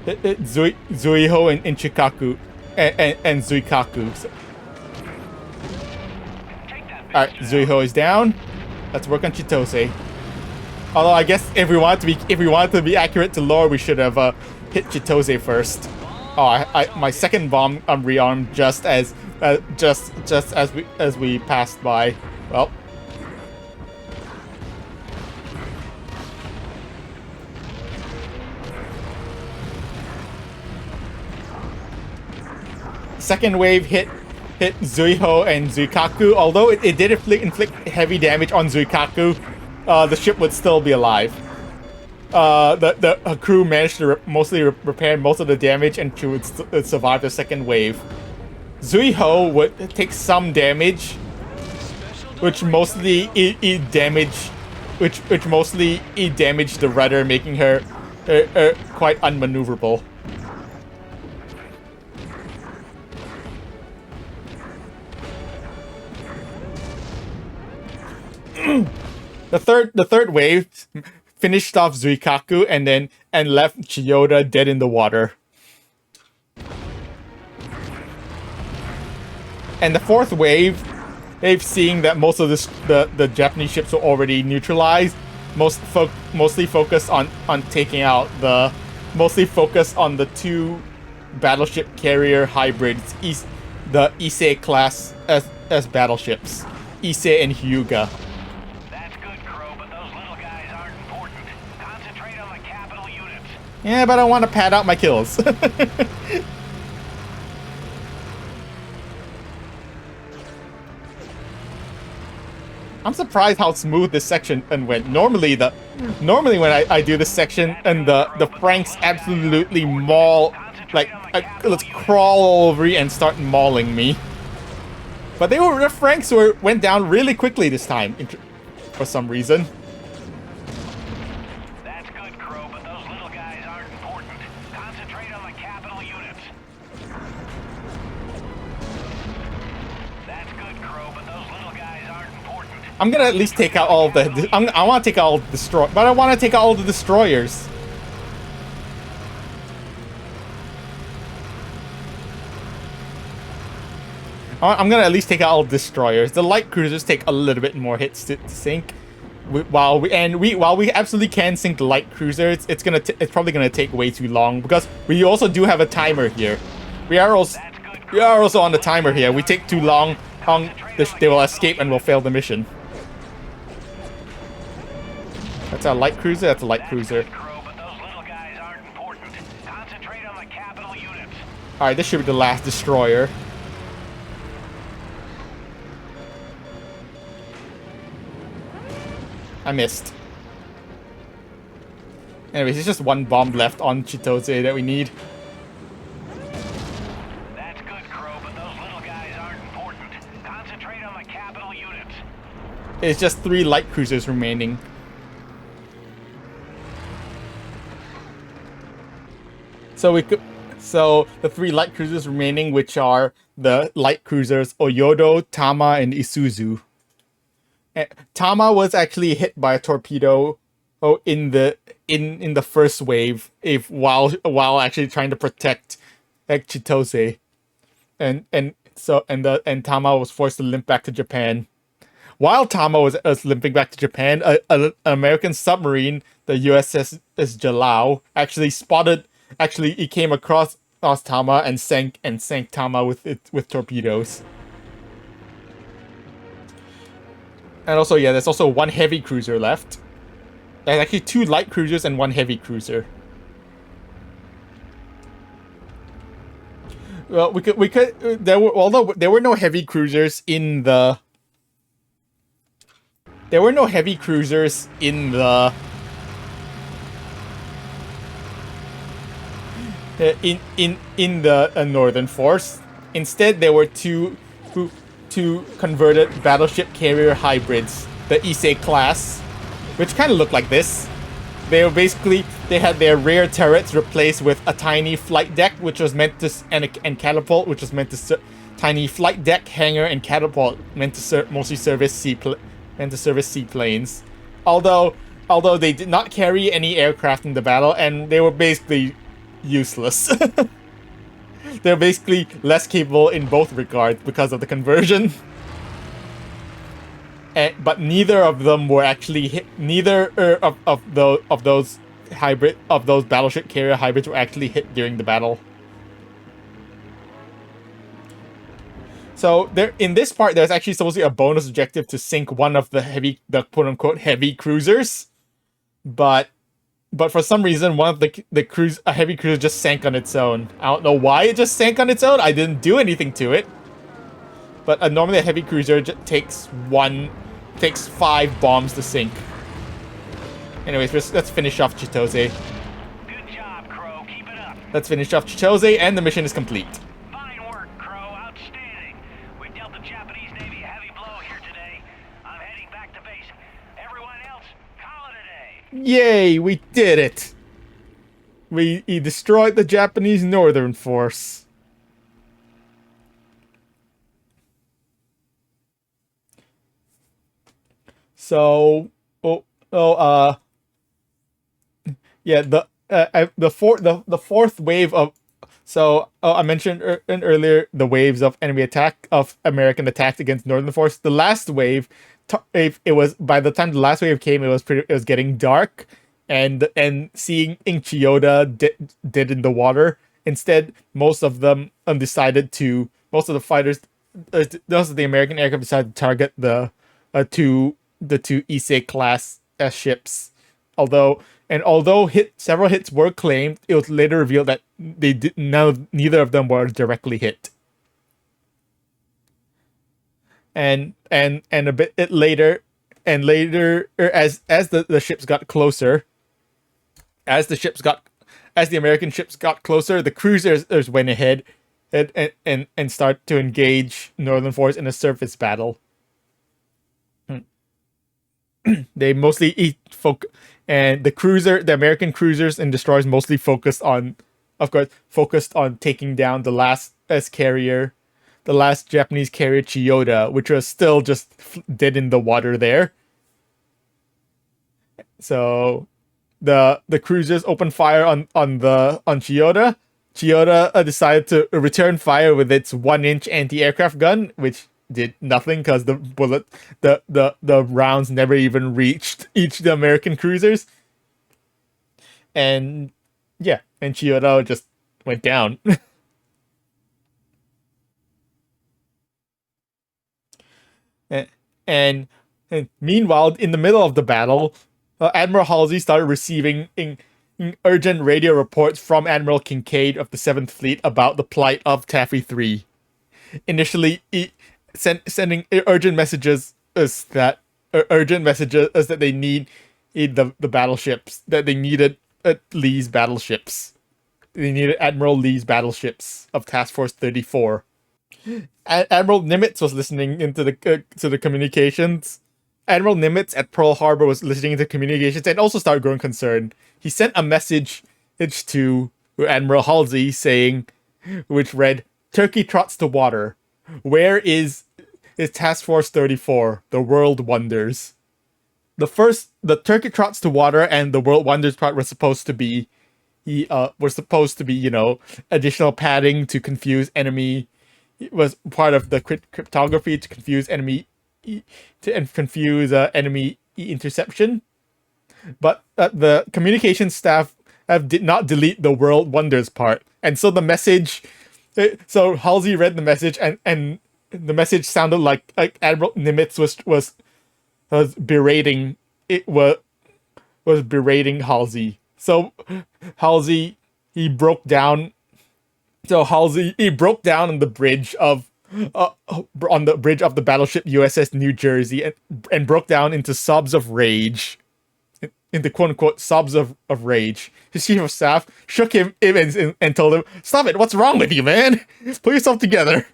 Zuiho and Chikaku and Zuikaku. So, alright, Zuiho is down. Let's work on Chitose. Although I guess if we want to be accurate to lore, we should have hit Chitose first. Oh, my second bomb rearmed just as we passed by. Well. Second wave hit Zuiho and Zuikaku. Although it did inflict heavy damage on Zuikaku, the ship would still be alive. The crew managed to mostly repair most of the damage, and she would survive the second wave. Zuiho would take some damage, which mostly damaged the rudder, making her quite unmaneuverable. The third wave finished off Zuikaku and left Chiyoda dead in the water. And the fourth wave, seeing that most of the Japanese ships were already neutralized, mostly focused on taking out mostly focused on the two battleship carrier hybrids, the Issei class as battleships, Issei and Hyuga. That's good, Crow, but those little guys aren't important. Concentrate on the capital units. Yeah, but I want to pad out my kills. I'm surprised how smooth this section went. Normally when I do this section and the Franks absolutely maul, like let's crawl all over me and start mauling me. But the Franks went down really quickly this time for some reason. That's good, Crow, but those little guys aren't important. Concentrate on the capital units. That's good, Crow, but those little guys aren't important. I'm gonna at least take out all of the. I want to take out all the but I want to take out all the destroyers. I'm gonna at least take out all the destroyers. The light cruisers take a little bit more hits to sink. While we absolutely can sink the light cruisers, it's probably gonna take way too long because we also do have a timer here. We are also on the timer here. We take too long, they will escape and we'll fail the mission. That's a light cruiser. That's a light cruiser. All right, this should be the last destroyer. I missed. Anyways, there's just one bomb left on Chitose that we need. That's good, Crow, but those little guys aren't important. Concentrate on the capital units. It's just 3 light cruisers remaining. So the 3 light cruisers remaining, which are the light cruisers Oyodo, Tama, and Isuzu. Tama was actually hit by a torpedo in the first wave while actually trying to protect Chitose. And Tama was forced to limp back to Japan. While Tama was limping back to Japan, an American submarine, the USS Jalao, he came across Tama and sank Tama with torpedoes. And also, yeah, there's also 1 heavy cruiser left. There's actually 2 light cruisers and 1 heavy cruiser. Well, although there were no heavy cruisers in the Northern Force. Instead, there were two converted battleship carrier hybrids, the Issei class, which kind of looked like this. They had their rear turrets replaced with a tiny flight deck, which was meant to and catapult, which was meant to tiny flight deck, hangar, and catapult, meant to mostly service seaplanes. Although they did not carry any aircraft in the battle, and they were basically useless. They're basically less capable in both regards because of the conversion. But neither of them were actually hit. Neither of those battleship carrier hybrids were actually hit during the battle. So in this part, there's actually supposed to be a bonus objective to sink one of the quote unquote heavy cruisers, but for some reason, one of a heavy cruiser just sank on its own. I don't know why it just sank on its own. I didn't do anything to it. But normally a heavy cruiser takes 5 bombs to sink. Anyways, let's finish off Chitose. Good job, Crow. Keep it up. Let's finish off Chitose, and the mission is complete. Fine work, Crow. Outstanding. We dealt the Japanese Navy a heavy blow here today. I'm heading back to base. Everyone else, call it a day. Yay, we did it! We destroyed the Japanese Northern Force. So, Yeah, the fourth wave of I mentioned earlier the waves of enemy attack of American attacks against Northern Force. The last wave, if it was by the time the last wave came, it was getting dark, and seeing Chiyoda dead in the water. Instead, most of them decided to most of the fighters, most of the American aircraft decided to target the two Issei class ships. Although several hits were claimed, it was later revealed that neither of them were directly hit. And a bit later, as the ships got closer, as the American ships got closer, the cruisers went ahead and start to engage Northern Force in a surface battle. They mostly and the American cruisers and destroyers mostly focused on taking down the last Japanese carrier Chiyoda, which was still just dead in the water there. So the cruisers opened fire on Chiyoda. Chiyoda decided to return fire with its 1-inch anti-aircraft gun, which did nothing because the rounds never even reached the American cruisers. And Chiyoda just went down. and, and meanwhile, in the middle of the battle, Admiral Halsey started receiving urgent radio reports from Admiral Kincaid of the 7th Fleet about the plight of Taffy 3. Initially, sending urgent messages as that they need the battleships, that they needed Lee's battleships. They needed Admiral Lee's battleships of Task Force 34. Admiral Nimitz was listening into the communications. Admiral Nimitz at Pearl Harbor was listening to communications and also started growing concerned. He sent a message to Admiral Halsey saying, which read, "Turkey trots to water. Where is Task Force 34? The world wonders." The Turkey trots to water and the world wonders part were supposed to be, additional padding to confuse enemy. It was part of the cryptography to confuse enemy enemy interception. But the communication staff did not delete the world wonders part, and so the message. So Halsey read the message, and the message sounded like Admiral Nimitz was berating Halsey. So Halsey broke down on the bridge of the battleship USS New Jersey and broke down into sobs of rage. Into quote unquote sobs of rage. His chief of staff shook him and told him, "Stop it, what's wrong with you, man? Pull yourself together."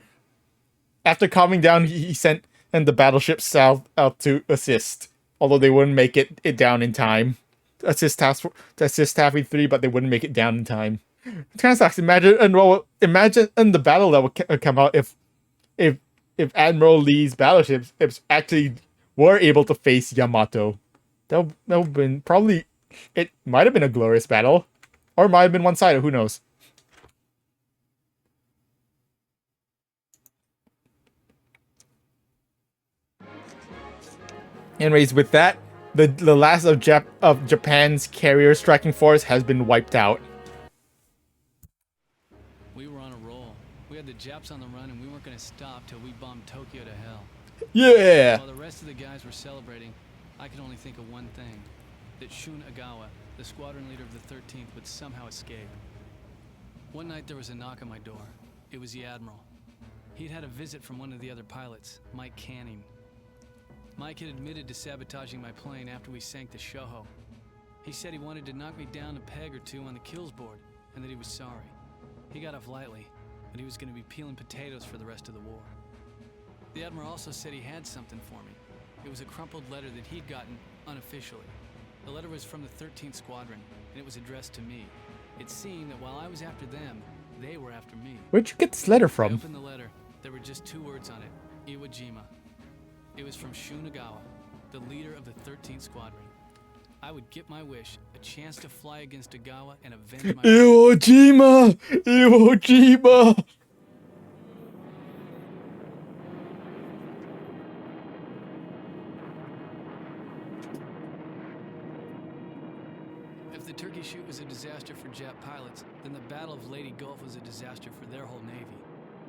After calming down, he sent the battleship south out to assist, although they wouldn't make it down in time. To assist Taffy 3, but they wouldn't make it down in time. It kind of sucks. Imagine in the battle that would come out if Admiral Lee's battleships actually were able to face Yamato. That would have been probably. It might have been a glorious battle, or it might have been one-sided. Who knows? Anyways, with that, the last of Japan's carrier striking force has been wiped out. We were on a roll. We had the Japs on the run, and we weren't going to stop till we bombed Tokyo to hell. Yeah. While the rest of the guys were celebrating, I could only think of one thing: that Shun Agawa, the squadron leader of the 13th, would somehow escape. One night there was a knock on my door. It was the Admiral. He'd had a visit from one of the other pilots, Mike Canning. Mike had admitted to sabotaging my plane after we sank the Shoho. He said he wanted to knock me down a peg or two on the kills board, and that he was sorry. He got off lightly, but he was going to be peeling potatoes for the rest of the war. The Admiral also said he had something for me. It was a crumpled letter that he'd gotten unofficially. The letter was from the 13th Squadron, and it was addressed to me. It seemed that while I was after them, they were after me. Where'd you get this letter I from? opened the letter. There were just 2 words on it: Iwo Jima. It was from Shun Agawa, the leader of the 13th Squadron. I would get my wish, a chance to fly against Ogawa and avenge my... Iwo Jima! Iwo Jima! If the turkey shoot was a disaster for Jap pilots, then the Battle of Leyte Gulf was a disaster for their whole navy.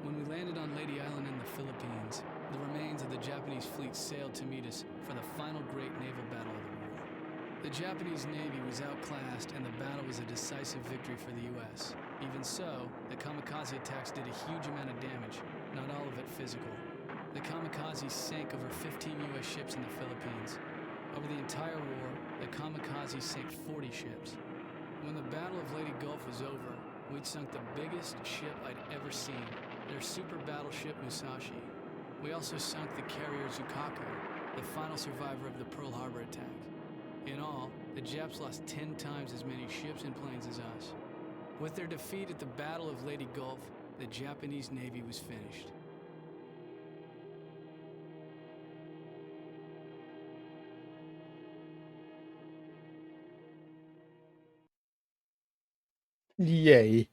When we landed on Leyte Island in the Philippines, the remains of the Japanese fleet sailed to meet us for the final great naval battle of the war. The Japanese navy was outclassed and the battle was a decisive victory for the US. Even so, the kamikaze attacks did a huge amount of damage, not all of it physical. The kamikaze sank over 15 US ships in the Philippines. Over the entire war, the kamikaze sank 40 ships. When the Battle of Leyte Gulf was over, we'd sunk the biggest ship I'd ever seen, their super battleship Musashi. We also sunk the carrier Zukaku, the final survivor of the Pearl Harbor attack. In all, the Japs lost 10 times as many ships and planes as us. With their defeat at the Battle of Leyte Gulf, the Japanese Navy was finished. Yay.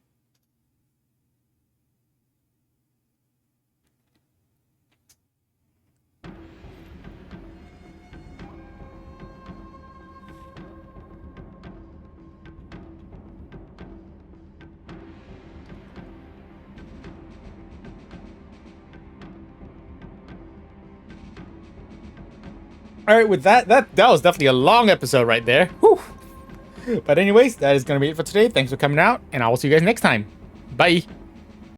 All right, with that was definitely a long episode right there. Whew. But anyways, that is going to be it for today. Thanks for coming out, and I will see you guys next time. Bye.